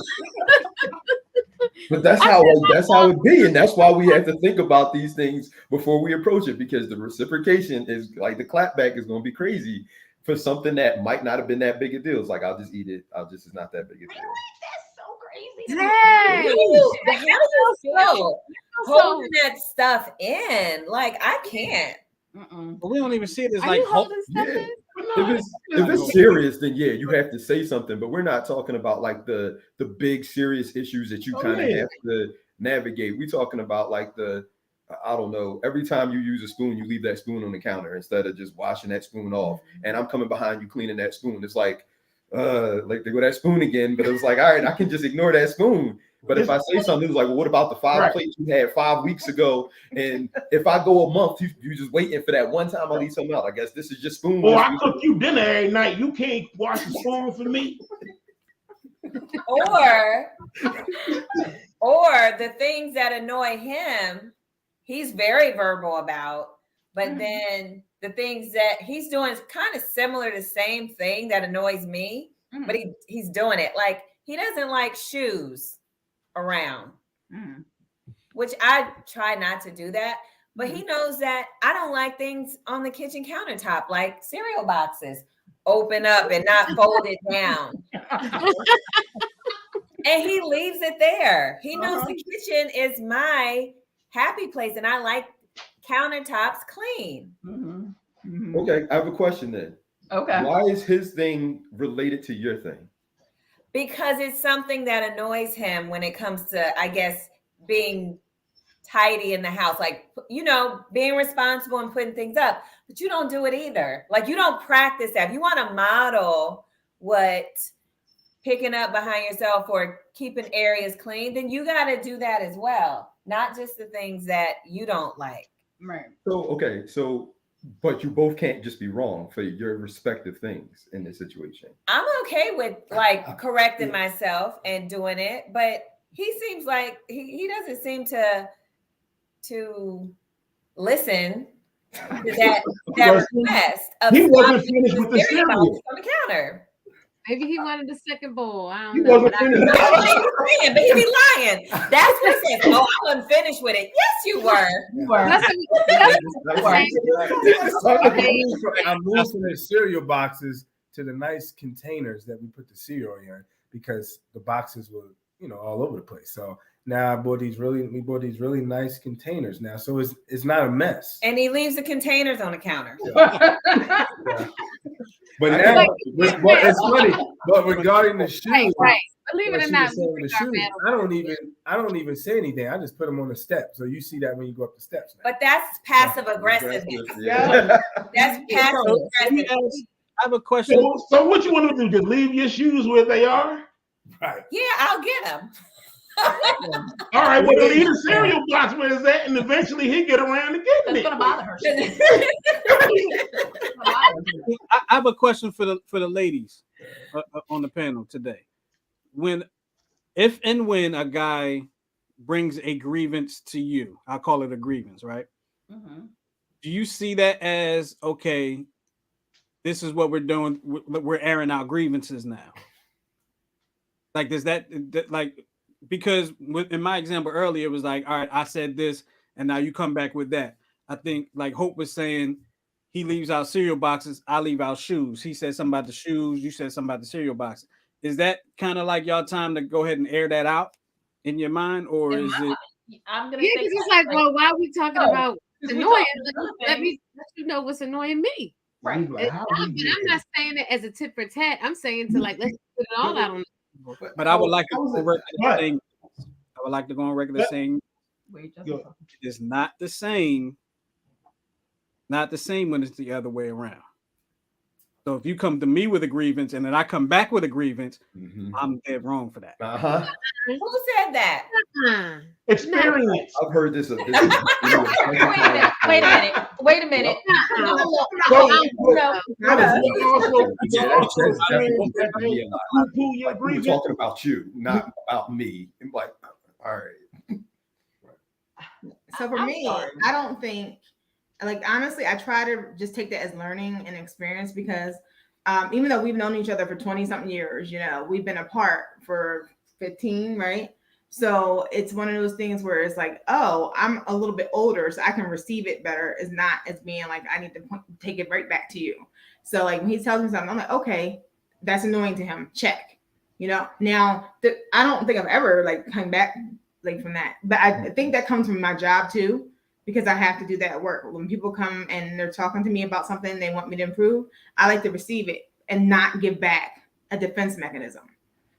But that's how it be, and that's why we have to think about these things before we approach it, because the reciprocation is like the clapback is going to be crazy for something that might not have been that big a deal. It's like I'll just eat it. It's not that big a deal. That's so crazy. Hey, How do you feel holding that stuff in? Like I can't. But we don't even see it as Are like you holding stuff Yeah. in? If it's serious, then yeah, you have to say something. But we're not talking about like the big serious issues that you kind of have to navigate. We're talking about like I don't know, every time you use a spoon, you leave that spoon on the counter instead of just washing that spoon off. And I'm coming behind you cleaning that spoon. It's like there go that spoon again. But it was like, all right, I can just ignore that spoon. But if I say something, it's like, well, what about the 5 plates you had 5 weeks ago? And if I go a month, you just waiting for that one time I leave something out. I guess this is just spoon. Well, I cook you dinner every night. You can't wash the spoon for me. Or the things that annoy him, he's very verbal about. But then the things that he's doing is kind of similar to the same thing that annoys me. But he's doing it. Like he doesn't like shoes around, which I try not to do that. But he knows that I don't like things on the kitchen countertop, like cereal boxes open up and not folded down. And he leaves it there. He knows the kitchen is my happy place and I like countertops clean. Okay, I have a question then. Okay. Why is his thing related to your thing? Because it's something that annoys him when it comes to, I guess, being tidy in the house, like, being responsible and putting things up, but you don't do it either. Like you don't practice that. If you want to model what picking up behind yourself or keeping areas clean, then you got to do that as well. Not just the things that you don't like. Right. So, but you both can't just be wrong for your respective things in this situation. I'm okay with like correcting myself and doing it, but he seems like he doesn't seem to listen to that request. He wasn't finished with the cereal on the counter. Maybe he wanted the second bowl. I don't He know. wasn't finished. But he be lying. That's what he says. Oh, I wasn't finished with it. Yes, you were. You were. I'm moving from the cereal boxes to the nice containers that we put the cereal in because the boxes were, all over the place. So now we bought these really nice containers now. So it's not a mess. And he leaves the containers on the counter. Yeah. But now, but it's funny. But regarding the shoes, right. Believe it or not, the shoes, I don't even say anything. I just put them on the steps. So you see that when you go up the steps. Now. But that's passive aggressiveness. Yeah. That's passive aggressive. I have a question. So what you want to do? Just leave your shoes where they are? Right. Yeah, I'll get them. All right, well, leave the cereal box where it's at, and eventually he'll get around to getting it. That's gonna bother her. I have a question for the ladies on the panel today. If and when a guy brings a grievance to you, I'll call it a grievance, right? Do you see that as, okay, this is what we're doing, we're airing out grievances now? Like, does that like, because in my example earlier, it was like, all right, I said this, and now you come back with that. I think like Hope was saying, he leaves out cereal boxes, I leave out shoes. He said something about the shoes, you said something about the cereal boxes. Is that kind of like y'all time to go ahead and air that out in your mind, or is it? I'm gonna Yeah, say because it's like, well, why are we talking about annoying? Let me let you know what's annoying me. Right. Like, But I'm not saying it as a tit for tat. I'm saying to like, let's put it all out on. But I would like to go on record saying, I would like to go on record saying it's not the same. Not the same when it's the other way around. So if you come to me with a grievance and then I come back with a grievance, Mm-hmm. I'm dead wrong for that. Uh-huh. Who said that? Experience. I've heard this. Wait a minute. No. We're talking about you, not about me. I'm like, all right. So for me, I don't think, like, honestly, I try to just take that as learning and experience because even though we've known each other for 20 something years, you know, we've been apart for 15, right? So it's one of those things where it's like, oh, I'm a little bit older, so I can receive it better. It's not as being like, I need to take it right back to you. So like when he tells me something, I'm like, okay, that's annoying to him. Check. You know, now I don't think I've ever like come back like from that, but I think that comes from my job too, because I have to do that at work. When people come and they're talking to me about something they want me to improve, I like to receive it and not give back a defense mechanism.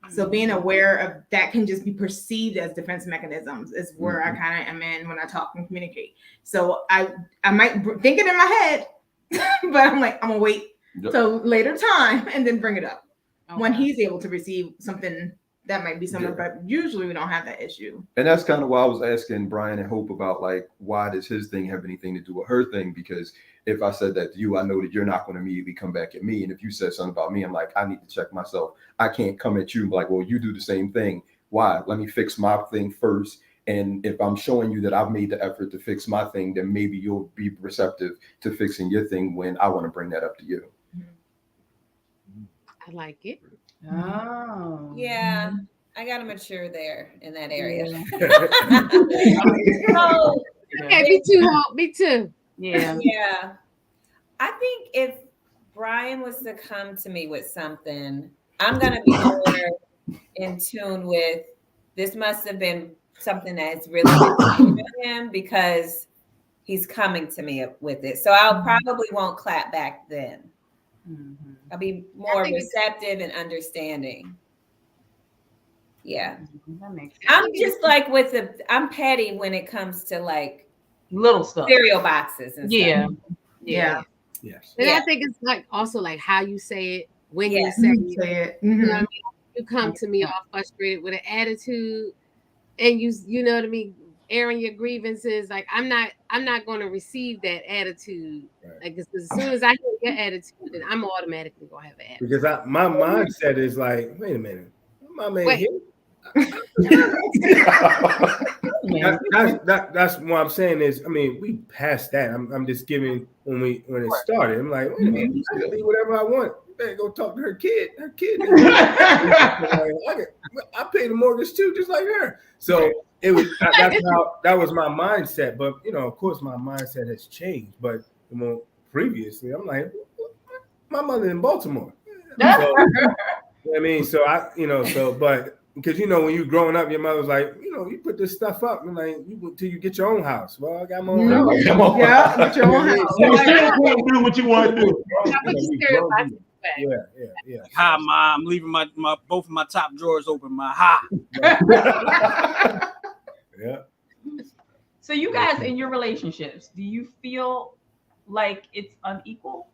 So being aware of that can just be perceived as defense mechanisms is where I kind of am in when I talk and communicate. So I might think it in my head, but I'm like, I'm gonna wait till later time and then bring it up when he's able to receive something that might be similar, but usually we don't have that issue. And that's kind of why I was asking Brian and Hope about like, why does his thing have anything to do with her thing? Because if I said that to you, I know that you're not going to immediately come back at me. And if you said something about me, I'm like, I need to check myself. I can't come at you like, well, you do the same thing. Why? Let me fix my thing first. And if I'm showing you that I've made the effort to fix my thing, then maybe you'll be receptive to fixing your thing when I want to bring that up to you. I like it. Oh. Yeah, I gotta mature there in that area. So, okay, me too, Hope. Me too. Yeah. Yeah. I think if Brian was to come to me with something, I'm gonna be more in tune with this must have been something that's really important to him because he's coming to me with it. So I'll probably won't clap back then. Mm-hmm. I'll be more receptive and understanding. Yeah. That makes sense. I'm just like I'm petty when it comes to like little stuff, cereal boxes and yeah. stuff. Yeah. Yes. And Yeah. I think it's like also like how you say it, when Yeah. you say it. it. You know what I mean? You come to me all frustrated with an attitude, and you know what I mean, airing your grievances. Like I'm not going to receive that attitude. Right. Like as soon as I hear your attitude, then I'm automatically gonna have an attitude. Because my mindset is like, wait a minute, my man Wait. here. That's what I'm saying is, I mean, we passed that. I'm just giving when it started. I'm like, wait a minute, I can leave whatever I want. You better go talk to her kid. Her kid. I pay the mortgage too, just like her. So it was that was my mindset. But you know, of course, my mindset has changed. But previously, I'm like, my mother in Baltimore. So, I mean, but because when you're growing up, your mother's like, you put this stuff up, and like till you get your own house. Well, I got my own house. Come on. Yeah, get your own house. You still can't do what you want to do. Yeah. Hi, Ma. I'm leaving my both of my top drawers open. My ha. Yeah. So you guys in your relationships, do you feel like it's unequal?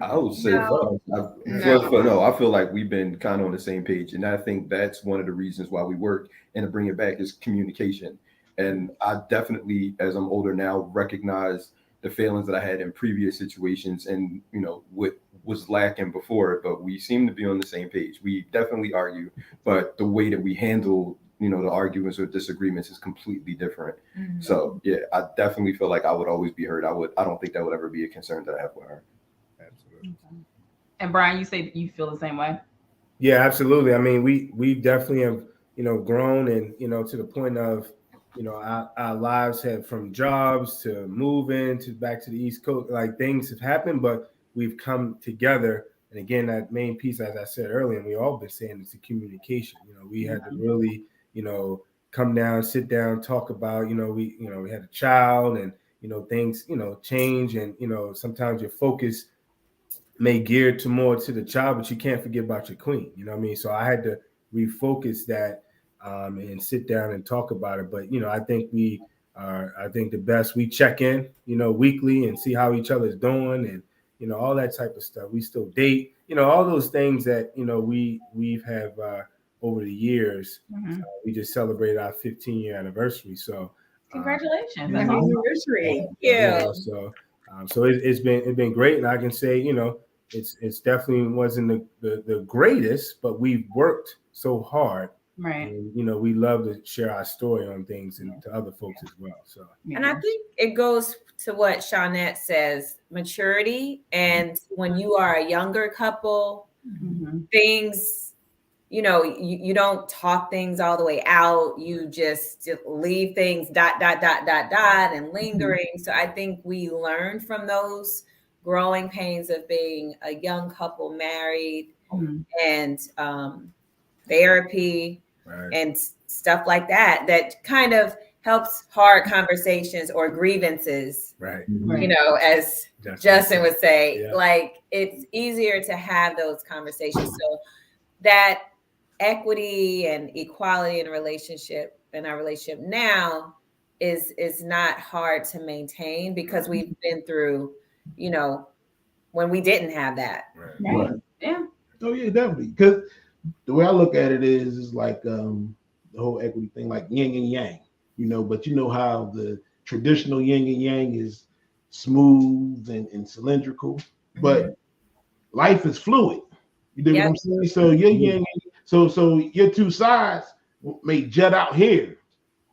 I would say no. I feel like we've been kind of on the same page, and I think that's one of the reasons why we work. And to bring it back is communication. And I definitely, as I'm older now, recognize the failings that I had in previous situations, and what was lacking before. But we seem to be on the same page. We definitely argue, but the way that we handle the arguments or disagreements is completely different. Mm-hmm. So yeah, I definitely feel like I would always be heard. I don't think that would ever be a concern that I have with her. Absolutely. And Brian, you say that you feel the same way? Yeah, absolutely. I mean, we definitely have, grown and, to the point of, our lives have, from jobs to moving to back to the East Coast, like things have happened, but we've come together. And again, that main piece, as I said earlier, and we all been saying, is the communication. We had to really, come down, sit down, talk about, we had a child and, things, change. And, sometimes your focus may gear more to the child, but you can't forget about your queen. You know what I mean? So I had to refocus that and sit down and talk about it. But, I think the best, we check in, weekly and see how each other's doing. And, all that type of stuff. We still date, all those things that, we've have over the years. We just celebrated our 15-year anniversary. So Congratulations. Happy anniversary. So it's been great. And I can say, it's definitely wasn't the greatest, but we've worked so hard. Right. And, we love to share our story on things and to other folks as well. So, and I think it goes to what Shawnette says, maturity. And when you are a younger couple, things, you don't talk things all the way out. You just leave things ... and lingering. So I think we learn from those growing pains of being a young couple married and therapy and stuff like that kind of helps hard conversations or grievances, as Justin would say, like it's easier to have those conversations. So that equity and equality in our relationship now is not hard to maintain because we've been through, when we didn't have that. Right. Yeah. Oh yeah, definitely. Because the way I look at it is like the whole equity thing, like yin and yang, but how the traditional yin and yang is smooth and cylindrical, but life is fluid. You dig what I'm saying? So your yin, so your two sides may jut out here,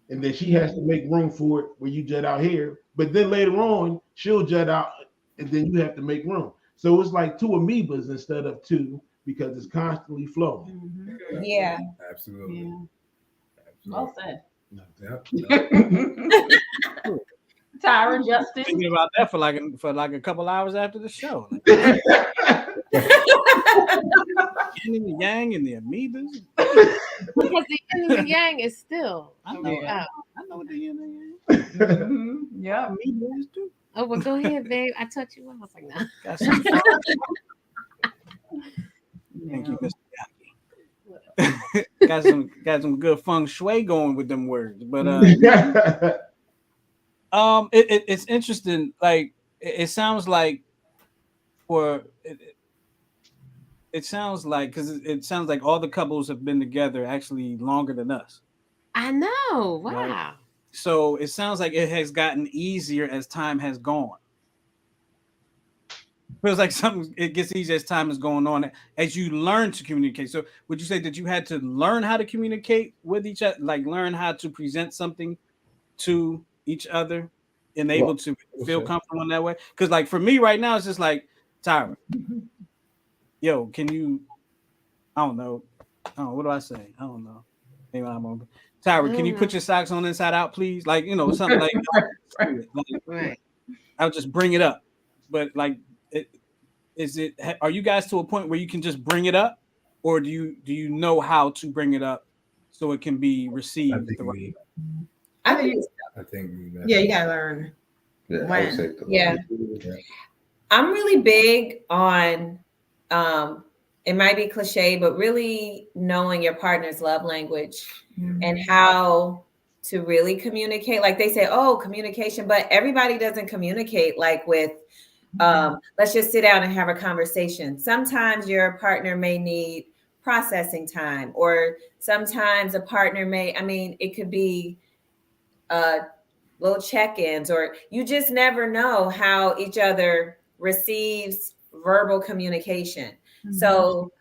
and then she has to make room for it where you jut out here. But then later on, she'll jut out, and then you have to make room. So it's like two amoebas instead of two because it's constantly flowing. Yeah. Absolutely. Yeah. Well said. Tyra, Justin. Thinking about that for like a couple hours after the show. Yin and the yang and the amoebas. Because the yin and the yang is still. I know what the yin and yang. Yeah. Amoebas too. Oh, well, go ahead, babe. I touched you. I was like, no. Got some Thank you, Mr. Yaki. got some good feng shui going with them words, but it's interesting. Like it sounds like it sounds like because it sounds like all the couples have been together actually longer than us. I know. Wow. Right? So it sounds like it has gotten easier as time has gone. Feels like it gets easier as time is going on, as you learn to communicate. So would you say that you had to learn how to communicate with each other, like learn how to present something to each other and able to feel comfortable in that way? Because like for me right now, it's just like, Tyra, yo, can you, I don't know, what do I say? I don't know. Maybe I'm open. Tyra, can you put your socks on inside out, please? Like, something like that. Right. I'll just bring it up. But like, are you guys to a point where you can just bring it up, or do you know how to bring it up so it can be received? I think you gotta learn. Yeah, I would say I'm really big on it might be cliche, but really knowing your partner's love language and how to really communicate. Like they say, communication, but everybody doesn't communicate like with let's just sit down and have a conversation. Sometimes your partner may need processing time, or sometimes a partner it could be little check-ins, or you just never know how each other receives verbal communication. So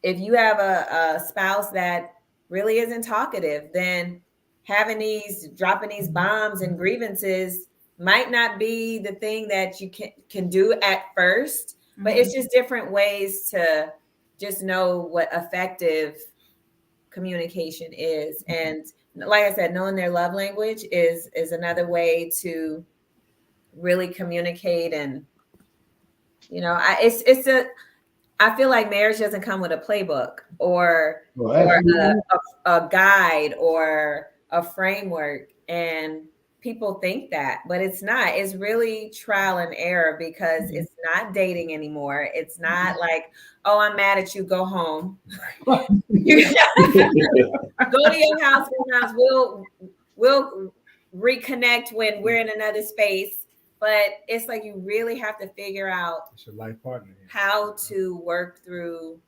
if you have a spouse that really isn't talkative, then dropping these bombs and grievances might not be the thing that you can do at first, but it's just different ways to just know what effective communication is. And like I said, knowing their love language is another way to really communicate. And I feel like marriage doesn't come with a playbook or a guide or a framework, and people think that, but it's not. It's really trial and error, because it's not dating anymore. It's not like, I'm mad at you, go home. Go to your house. We'll reconnect when we're in another space. but it's like you really have to figure out It's your life partner. how to work through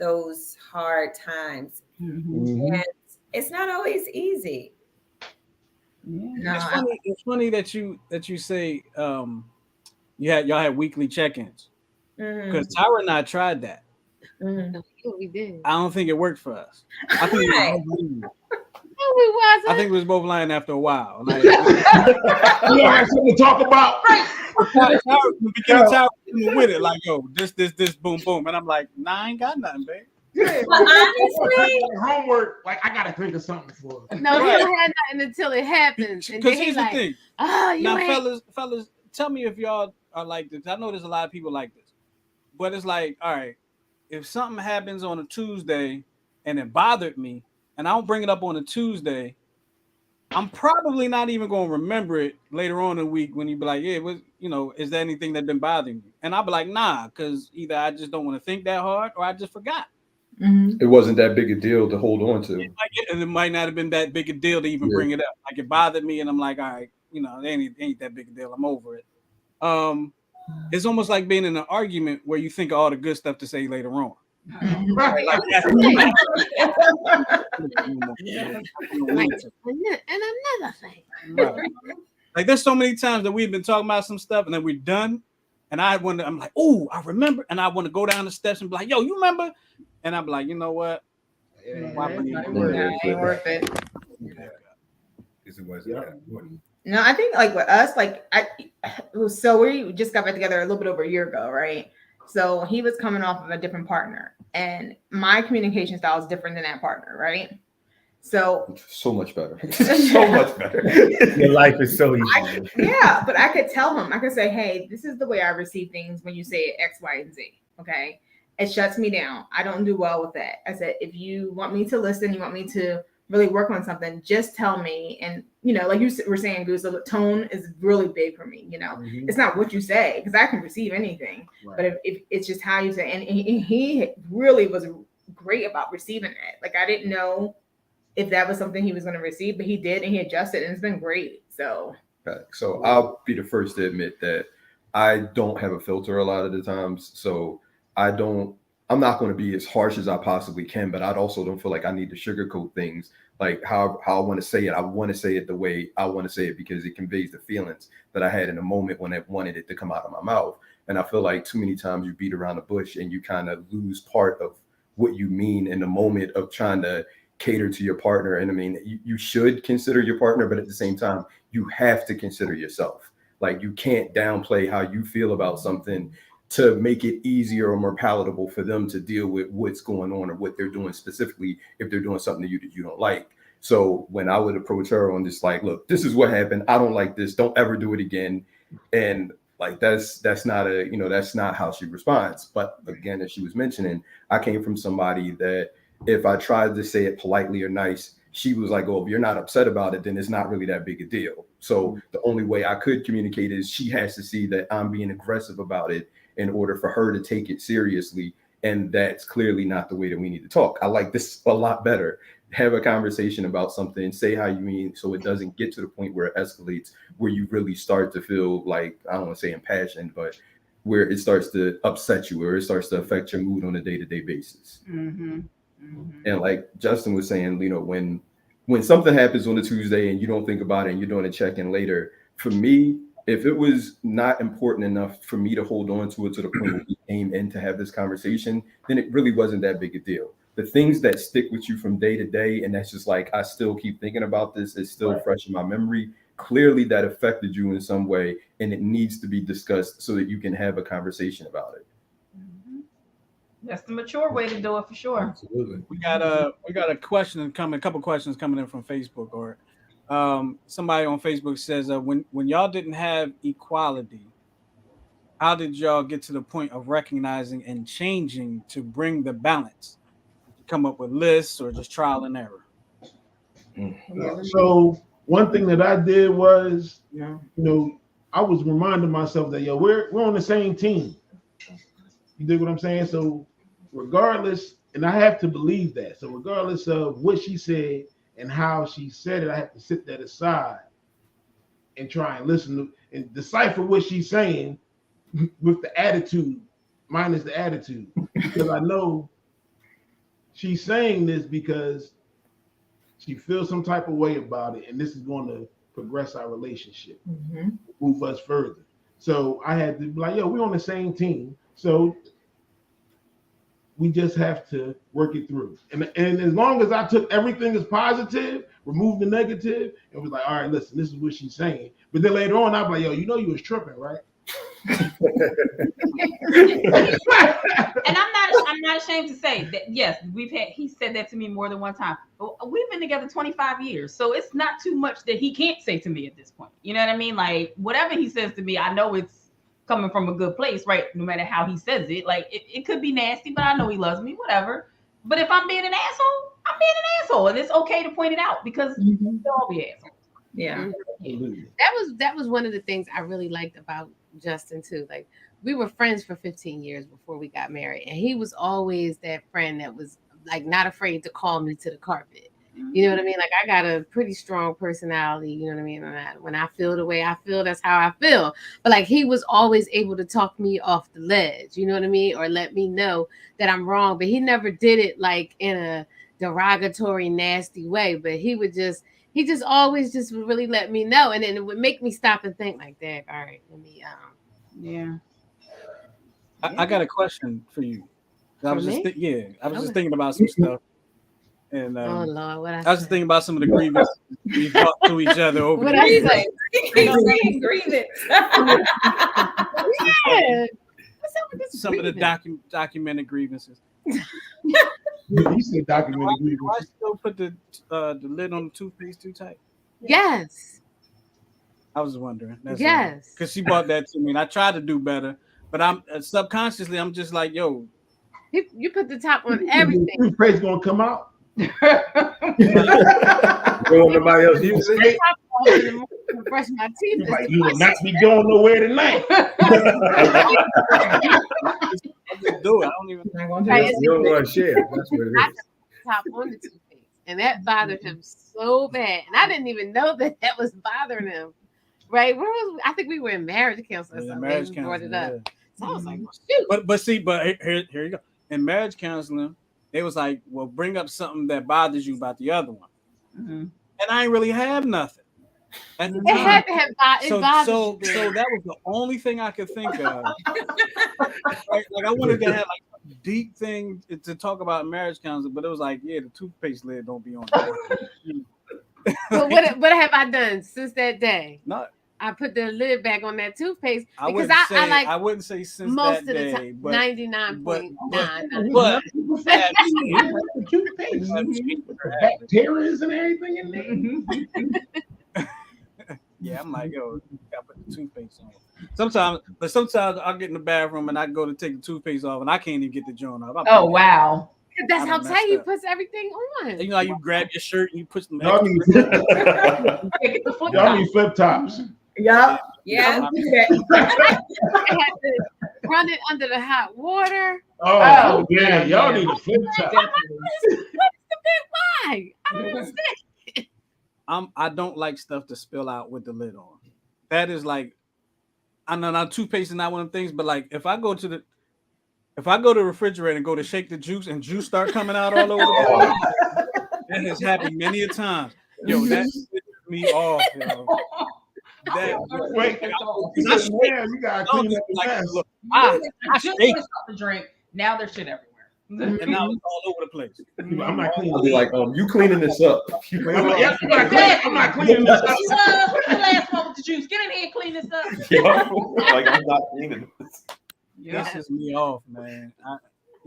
those hard times. Mhm. And it's not always easy. No, It's funny that you say y'all had weekly check-ins because Tyra and I tried that. We did. I don't think it worked for us. I think Right. I think we was both lying after a while. Like, You don't have something to talk about. Tyra, in the beginning, Tyra was with it, like, yo, this, boom, boom, and I'm like, nah, I ain't got nothing, babe. Yeah, But honestly, homework. Like I gotta think of something for. No, Right. you don't have nothing until it happens. And Because then here's he's the like, thing. oh, you Now, ain't. fellas, tell me if y'all are like this. I know there's a lot of people like this, but it's like, all right, if something happens on a Tuesday and it bothered me, and I don't bring it up on a Tuesday, I'm probably not even going to remember it later on in the week when you be like, yeah, is there anything that been bothering you? And I'll be like, nah, because either I just don't want to think that hard or I just forgot. It wasn't that big a deal to hold on to. And it might not have been that big a deal to even bring it up. Like it bothered me, and I'm like, all right, it ain't that big a deal. I'm over it. It's almost like being in an argument where you think of all the good stuff to say later on. Right. Like that's And another thing. right. Like there's so many times that we've been talking about some stuff, and then we're done. And I'm like, oh, I remember, and I want to go down the steps and be like, yo, you remember? And I'm like, you know what? Why It bring it ain't up? worth it. It was No, I think like with us, so we just got back together a little bit over a year ago, right? So he was coming off of a different partner, and my communication style is different than that partner, right? So much better. So much better. Your life is so easy. But I could tell him, I could say, hey, this is the way I receive things when you say X, Y, and Z. Okay. It shuts me down. I don't do well with that. I said, if you want me to listen, you want me to really work on something, just tell me. And, like you were saying, Goose, the tone is really big for me. It's not what you say, because I can receive anything, but if it's just how you say, and he really was great about receiving that. Like, I didn't know if that was something he was going to receive, but he did, and he adjusted, and it's been great. So I'll be the first to admit that I don't have a filter a lot of the times. So I'm not going to be as harsh as I possibly can, but I also don't feel like I need to sugarcoat things. Like how I want to say it. I want to say it the way I want to say it because it conveys the feelings that I had in the moment when I wanted it to come out of my mouth. And I feel like too many times you beat around the bush and you kind of lose part of what you mean in the moment of trying to cater to your partner. And I mean, you should consider your partner, but at the same time, you have to consider yourself. Like you can't downplay how you feel about something to make it easier or more palatable for them to deal with what's going on or what they're doing, specifically if they're doing something to you that you don't like. So when I would approach her on this, like, look, this is what happened. I don't like this. Don't ever do it again. And like, that's not how she responds. But again, as she was mentioning, I came from somebody that if I tried to say it politely or nice, she was like, oh, if you're not upset about it, then it's not really that big a deal. So the only way I could communicate is she has to see that I'm being aggressive about it in order for her to take it seriously. And that's clearly not the way that we need to talk. I like this a lot better. Have a conversation about something, say how you mean, so it doesn't get to the point where it escalates, where you really start to feel like, I don't want to say impassioned, but where it starts to upset you, where it starts to affect your mood on a day-to-day basis. And like Justin was saying, when something happens on a Tuesday and you don't think about it and you're doing a check-in later, for me, if it was not important enough for me to hold on to it to the point where we came in to have this conversation, then it really wasn't that big a deal. The things that stick with you from day to day, and that's just like, I still keep thinking about this, it's still fresh in my memory. Clearly that affected you in some way, and it needs to be discussed so that you can have a conversation about it. That's the mature way to do it for sure. Absolutely. We got a question coming, a couple questions coming in from Facebook, or somebody on Facebook says, when y'all didn't have equality, how did y'all get to the point of recognizing and changing to bring the balance? Come up with lists or just trial and error? So one thing that I did was, I was reminding myself that we're on the same team. You dig what I'm saying? So regardless, and I have to believe that. So regardless of what she said and how she said it, I have to sit that aside and try and listen to and decipher what she's saying with the attitude, minus the attitude, because I know she's saying this because she feels some type of way about it, and this is going to progress our relationship, move us further. So I had to be like, yo, we're on the same team, so we just have to work it through. And as long as I took everything as positive, removed the negative, and was like, all right, listen, this is what she's saying. But then later on, I'd be like, yo, you know you was tripping, right? And I'm not ashamed to say that yes, he said that to me more than one time. But we've been together 25 years, so it's not too much that he can't say to me at this point. You know what I mean? Like whatever he says to me, I know it's coming from a good place, right? No matter how he says it, like it could be nasty, but I know he loves me, whatever. But if I'm being an asshole, I'm being an asshole, and it's okay to point it out because we'll all be assholes. Yeah. That was one of the things I really liked about Justin too. Like we were friends for 15 years before we got married, and he was always that friend that was like not afraid to call me to the carpet. You know what I mean? Like I got a pretty strong personality, you know what I mean? And when I feel the way I feel, that's how I feel. But like he was always able to talk me off the ledge, you know what I mean? Or let me know that I'm wrong. But he never did it like in a derogatory, nasty way. But he just always just would really let me know. And then it would make me stop and think like that. All right, let me yeah. I got a question for you. I was just Okay. thinking about some stuff. And oh Lord, what I was just thinking about some of the grievances we brought to each other over What the I years. say? Grievance. Yeah. What's up with this? Some of the grievance? documented grievances. You said documented Do I grievances. still put the lid on the toothpaste too tight? Yes. I was wondering. Yes. Because she brought that to me, and I tried to do better, but I'm subconsciously I'm just like, yo, You put the top on everything. Toothpaste gonna come out. You don't want nobody else use it? The top off in the morning to brush my teeth. is Like the you will first not be going nowhere tonight. I just do it. I don't even. Not gonna do Right, it. You don't want to share. That's what it I is. put the top on the toothpaste, and that bothered him so bad, and I didn't even know that was bothering him. Right? I think we were in marriage counseling. Yeah, Or something. marriage We brought it counseling, up. So I was like, well, shoot. But here you go. In marriage counseling, they was like, well, bring up something that bothers you about the other one, and I ain't really have nothing. At the It time. had to have bothered So you. Then. that was the only thing I could think of. Like I wanted to have like a deep thing to talk about marriage counseling, but it was like, yeah, the toothpaste lid don't be on. But what have I done since that day? No, I put the lid back on that toothpaste I because I wouldn't say since most that of the day, time, but 99.9. but Toothpaste, bacteria and everything in there. yeah, I'm like, yo, gotta put the toothpaste on. Sometimes I'll get in the bathroom and I go to take the toothpaste off and I can't even get the joint off. Oh wow. That's I how done tight he messed up. puts everything on. You know how you grab your shirt and you put some Y'all need, y'all need flip tops. Yeah. Yeah. I had to run it under the hot water. Oh yeah, y'all need a flip top. What's the big why? I don't understand. I don't like stuff to spill out with the lid on. That is like, I know not toothpaste is not one of them things, but like if I go to the refrigerator and go to shake the juice and juice start coming out all over the place, that has happened many a time. Yo, that pisses me off, yo. Wait, you gotta clean up the mess. Look, I just shake finished off the drink. Now there's shit everywhere. and now it's all over the place. I'm not cleaning. I'll be like, you cleaning this up. I'm not cleaning this up. What's the last one with the juice? Get in here and clean this up. Like I'm not cleaning this. This pisses me off, man.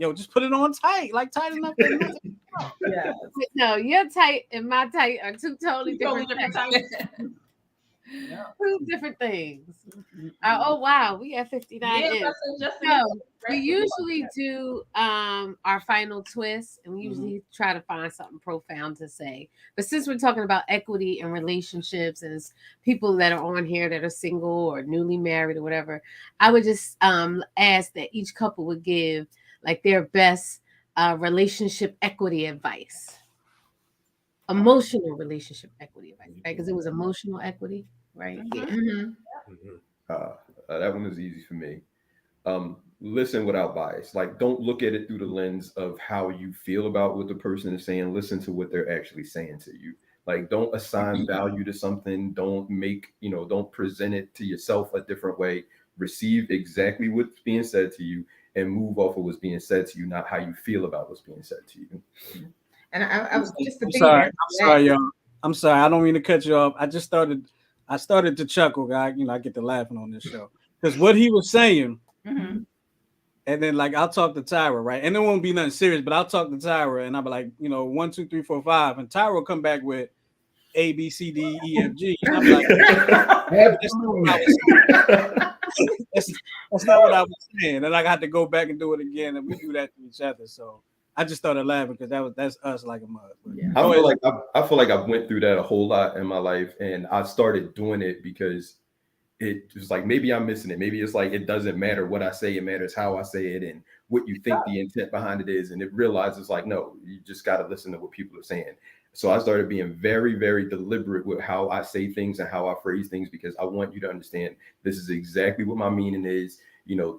Yo, just put it on tight, like tight enough. Yeah. No, your tight and my tight are two totally different things. Two different things. Oh wow, we at 59 in. So we usually do our final twist, and we usually try to find something profound to say. But since we're talking about equity and relationships, and it's people that are on here that are single or newly married or whatever, I would just ask that each couple would give like their best relationship equity advice. Emotional relationship equity advice, right? Because it was emotional equity. right? Yeah. That one is easy for me. Listen without bias. Like, don't look at it through the lens of how you feel about what the person is saying. Listen to what they're actually saying to you. Like, don't assign value to something. Don't don't present it to yourself a different way. Receive exactly what's being said to you and move off of what's being said to you, not how you feel about what's being said to you. And I was just I'm sorry, y'all. I'm sorry. I don't mean to cut you off. I started to chuckle, guy. I get to laughing on this show because what he was saying, Mhm. and then like I'll talk to Tyra, right? And it won't be nothing serious, but I'll talk to Tyra, and I'll be like, 1, 2, 3, 4, 5, and Tyra will come back with A, B, C, D, E, F, G. And I'm like, that's not what I was saying. And I got to go back and do it again, and we do that to each other. So I just started laughing because that's us like a mug. Yeah. I feel like I went through that a whole lot in my life, and I started doing it because it was like maybe I'm missing it. Maybe it's like it doesn't matter what I say; it matters how I say it and what you think the intent behind it is. And it realizes like, no, you just got to listen to what people are saying. So I started being very, very deliberate with how I say things and how I phrase things because I want you to understand this is exactly what my meaning is.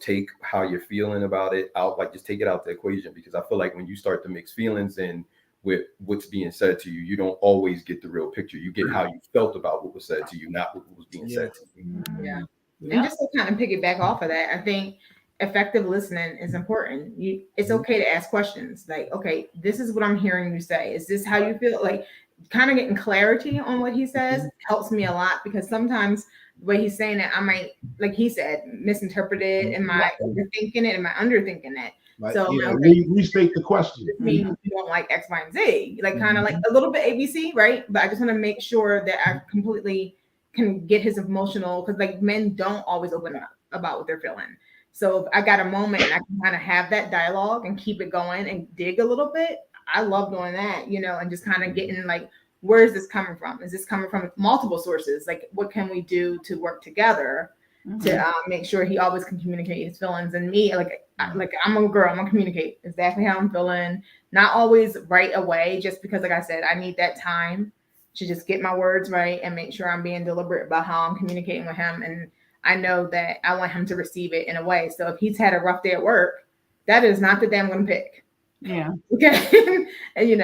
Take how you're feeling about it out, like just take it out the equation because I feel like when you start to mix feelings in with what's being said to you, you don't always get the real picture. You get how you felt about what was said to you, not what was being said to you. Yeah. And just to kind of piggyback off of that, I think effective listening is important. It's okay to ask questions like, okay, this is what I'm hearing you say. Is this how you feel? Like kind of getting clarity on what he says helps me a lot because sometimes the way he's saying it, I might, like he said, misinterpret it. Am I overthinking it? Am I underthinking it? Like, So restate the question. This means you don't like X, Y, and Z. Like kind of like a little bit ABC, right? But I just want to make sure that I completely can get his emotional because like men don't always open up about what they're feeling. So if I got a moment and I can kind of have that dialogue and keep it going and dig a little bit, I love doing that, and just kind of getting like, where is this coming from? Is this coming from multiple sources? Like, what can we do to work together to make sure he always can communicate his feelings? And me, like I'm a girl, I'm gonna communicate exactly how I'm feeling. Not always right away, just because, like I said, I need that time to just get my words right and make sure I'm being deliberate about how I'm communicating with him. And I know that I want him to receive it in a way. So if he's had a rough day at work, that is not the day I'm gonna pick. Yeah. Okay. And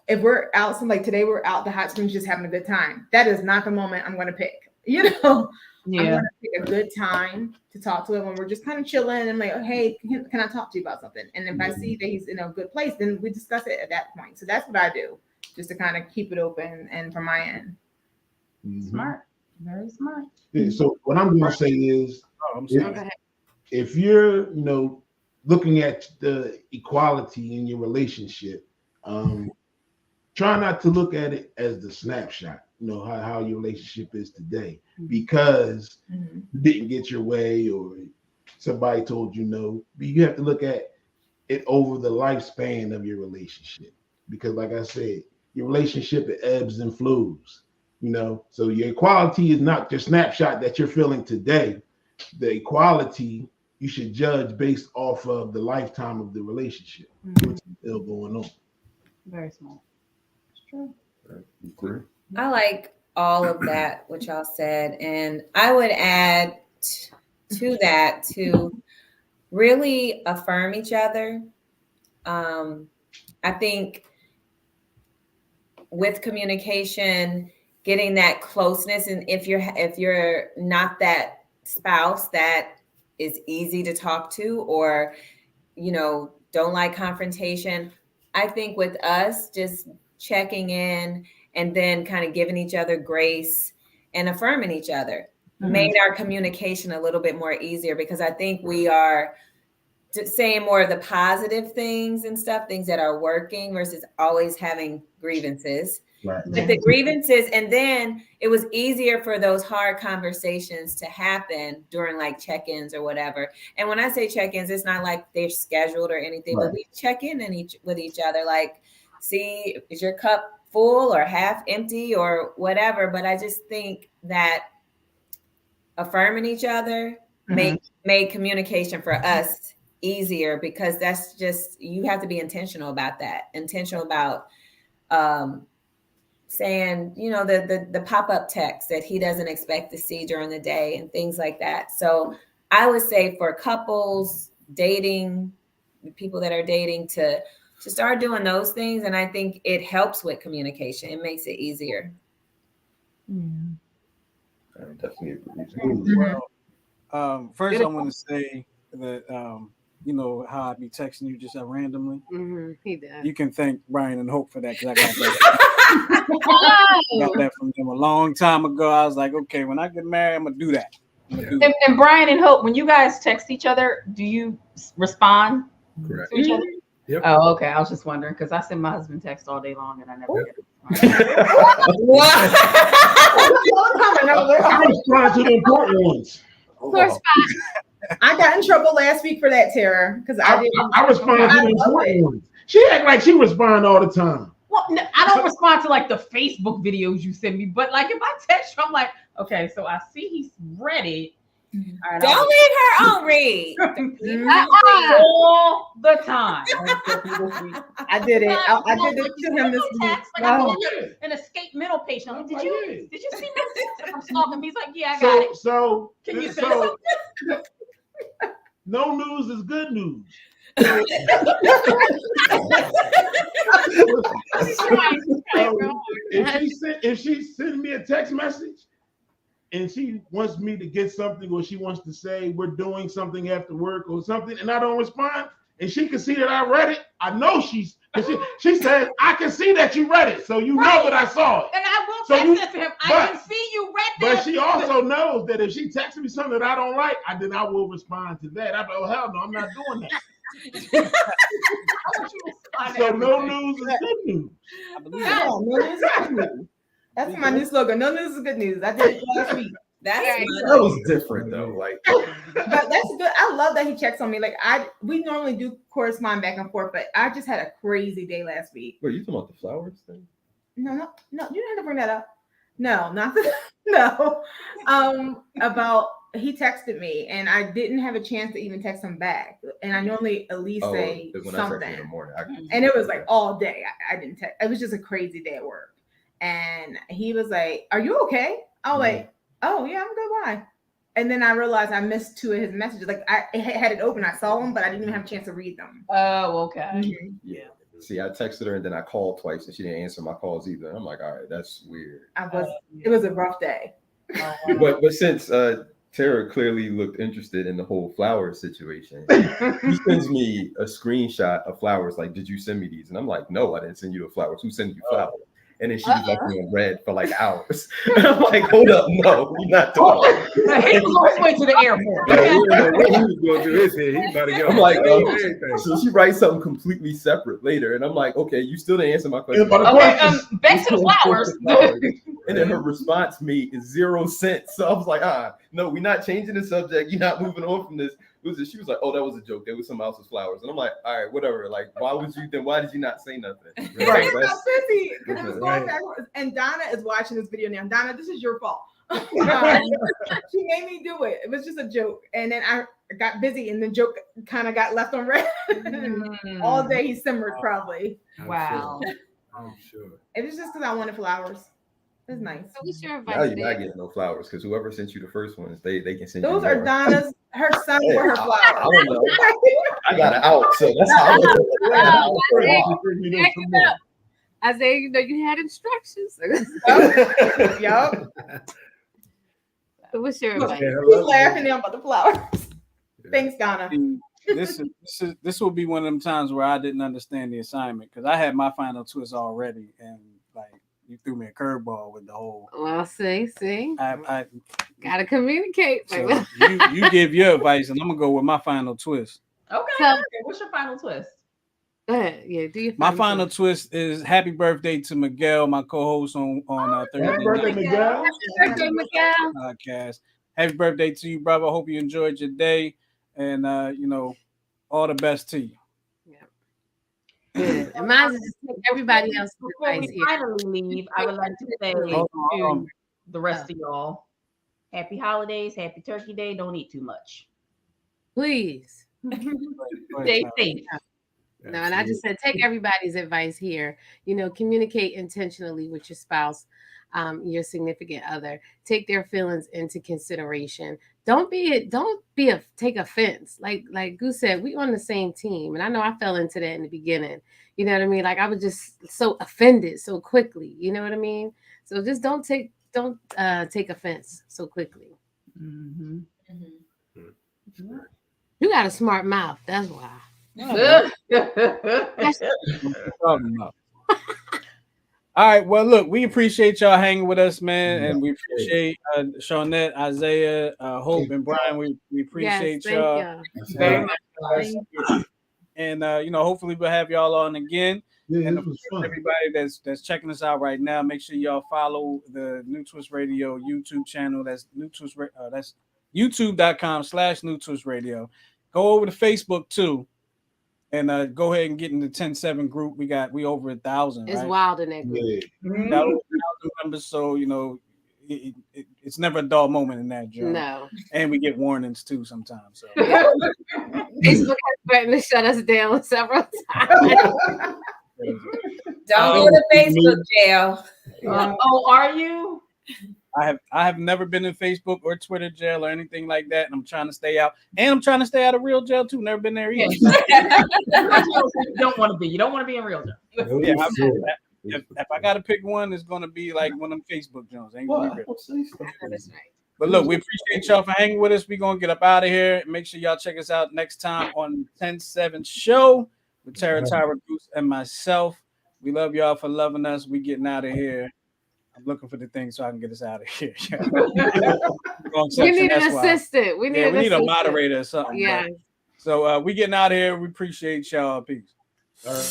if we're out, like today we're out the hot springs just having a good time. That is not the moment I'm gonna pick. I'm gonna pick a good time to talk to him when we're just kind of chilling and like, oh, hey, can I talk to you about something? And if I see that he's in a good place, then we discuss it at that point. So that's what I do, just to kind of keep it open and from my end. Smart. Very smart. Yeah, so what I'm going to say is, if you're, looking at the equality in your relationship, try not to look at it as the snapshot, how your relationship is today, because you didn't get your way or somebody told you no. But you have to look at it over the lifespan of your relationship, because like I said, your relationship, it ebbs and flows. So your equality is not your snapshot that you're feeling today. The equality you should judge based off of the lifetime of the relationship. What's still going on? Very smart. It's true. I like all of that, what y'all said. And I would add to that to really affirm each other. I think with communication, getting that closeness, and if you're not that spouse that is easy to talk to or don't like confrontation, I think with us just checking in and then kind of giving each other grace and affirming each other made our communication a little bit more easier, because I think we are saying more of the positive things and stuff, things that are working versus always having grievances. Right. But the grievances, and then it was easier for those hard conversations to happen during like check-ins or whatever. And when I say check-ins, it's not like they're scheduled or anything, but we check in with each other, like, see, is your cup full or half empty or whatever. But I just think that affirming each other made communication for us easier, because that's just, you have to be intentional about that, intentional about saying, you know, the pop-up text that he doesn't expect to see during the day and things like that. So I would say for couples dating, people that are dating, to start doing those things. And I think it helps with communication. It makes it easier. I definitely agree. Well, first I want to say that you know how I be texting you just randomly. He does. You can thank Brian and Hope for that, because I got that. Got that from them a long time ago. I was like, okay, when I get married, I'm gonna do that. And Brian and Hope, when you guys text each other, do you respond Correct. to each other? Yep. Oh, okay. I was just wondering because I send my husband text all day long and I never get it. I respond to the important ones. I got in trouble last week for that, Tara, because I respond to the important ones. She act like she respond all the time. Well, no, I don't respond to like the Facebook videos you send me, but like if I text you, I'm like, okay, so I see he's ready. All right, Don't leave her on read. all the time. I did it. I did it to him this week. Text, like I feel like an escape mental patient. Like, did you see my text? I'm stalking him. He's like, yeah, I got it. So Can you send something? No news is good news. If she send me a text message and she wants me to get something, or she wants to say we're doing something after work or something, and I don't respond, and she can see that I read it, I know she said, I can see that you read it, so you know that I saw it. And I will So text it to him. I can see you read that. But she also knows that if she texts me something that I don't like, then I will respond to that. I go, hell no, I'm not doing that. So no news is good news. No news is good news. That's my new slogan. No news is good news. I did it last week. That was different though. Like, but that's good. I love that he checks on me. Like we normally do correspond back and forth, but I just had a crazy day last week. wait, you talking about the flowers thing? No, you don't have to bring that up. No, not the, no. About he texted me and I didn't have a chance to even text him back. And I normally at least say when something. I text in the morning, And it was like all day. I didn't text. It was just a crazy day at work. And he was like, "Are you okay?" I was like, "Oh yeah, I'm good. Why?" And then I realized I missed two of his messages. Like I had it open, I saw them, but I didn't even have a chance to read them. Oh, okay. Yeah. See, I texted her and then I called twice and she didn't answer my calls either. And I'm like, all right, that's weird. It was a rough day. But since Tara clearly looked interested in the whole flowers situation, he sends me a screenshot of flowers. Like, did you send me these? And I'm like, no, I didn't send you the flowers. Who sent you flowers? And then she was like on red for like hours. And I'm like, hold up, no, we're not doing it. He was on his way to the airport. I'm like, so she writes something completely separate later. And I'm like, okay, you still didn't answer my question. Okay, back to the flowers. And then her response to me is 0 cents. So I was like, no, we're not changing the subject. You're not moving on from this. She was like, oh, that was a joke. There was someone else's flowers. And I'm like, all right, whatever. Like, why did you not say nothing? Right. I was busy because it was going back. And Donna is watching this video now. Donna, this is your fault. She made me do it. It was just a joke. And then I got busy and the joke kind of got left on red. All day he simmered probably. Wow. I'm sure. It was just because I wanted flowers. It's nice. So what's your advice? Now you're not getting no flowers because whoever sent you the first ones, they can send those you. Those are Donna's. Her son for her flowers. I don't know. I got it out, so that's how. Isaiah, you know you had instructions. Yup. What's your advice? He's laughing now about the flowers. Thanks, Donna. This will be one of them times where I didn't understand the assignment because I had my final twist already, and like you threw me a curveball with the whole. Well, see, I gotta communicate. So you give your advice, and I'm gonna go with my final twist. Okay. So, what's your final twist? Go ahead. Yeah, do you? My final twist is happy birthday to Miguel, my co-host on Thursday. Happy birthday, Miguel. Happy birthday, Miguel. Podcast. Happy birthday to you, brother. Hope you enjoyed your day, and all the best to you. Good. And mine is just everybody else. Before we finally leave, I would like to say to the rest of y'all, happy holidays, happy Turkey Day. Don't eat too much. Please. Stay safe. No, and I just said take everybody's advice here. You know, communicate intentionally with your spouse, your significant other. Take their feelings into consideration. Don't take offense. Like Goose said, we on the same team, and I know I fell into that in the beginning. You know what I mean? Like I was just so offended so quickly. You know what I mean? So just don't take offense so quickly. Mm-hmm. Mm-hmm. You got a smart mouth. That's why. All right. Well, look, we appreciate y'all hanging with us, man, and we appreciate Shawnette, Isaiah, Hope, and Brian. We appreciate y'all. Very much. And you know, hopefully we'll have y'all on again. Yeah, and it was fun. everybody that's checking us out right now, make sure y'all follow the New Twist Radio YouTube channel. That's New Twist. That's youtube.com/New Twist Radio. Go over to Facebook too. And go ahead and get in the 10-7 group. We over 1,000. It's right? wild in that group. Yeah. That was 1,000 members, so you know it's never a dull moment in that job. No. And we get warnings too sometimes. So Facebook has threatened to shut us down several times. Don't go to Facebook jail. Oh, are you? I have never been in Facebook or Twitter jail or anything like that, and I'm trying to stay out. And I'm trying to stay out of real jail too. Never been there either. You don't want to be. You don't want to be in real jail. Yeah, if I got to pick one, it's gonna be like one of them Facebook Jones. Ain't gonna be real. That's right. But look, we appreciate y'all for hanging with us. We're gonna get up out of here. Make sure y'all check us out next time on 10-7 show with Tara, Tyra, Goose, and myself. We love y'all for loving us. We getting out of here. I'm looking for the thing so I can get us out of here. We need an assistant. We need a moderator or something. Yeah. So we getting out of here. We appreciate y'all. Peace. All right.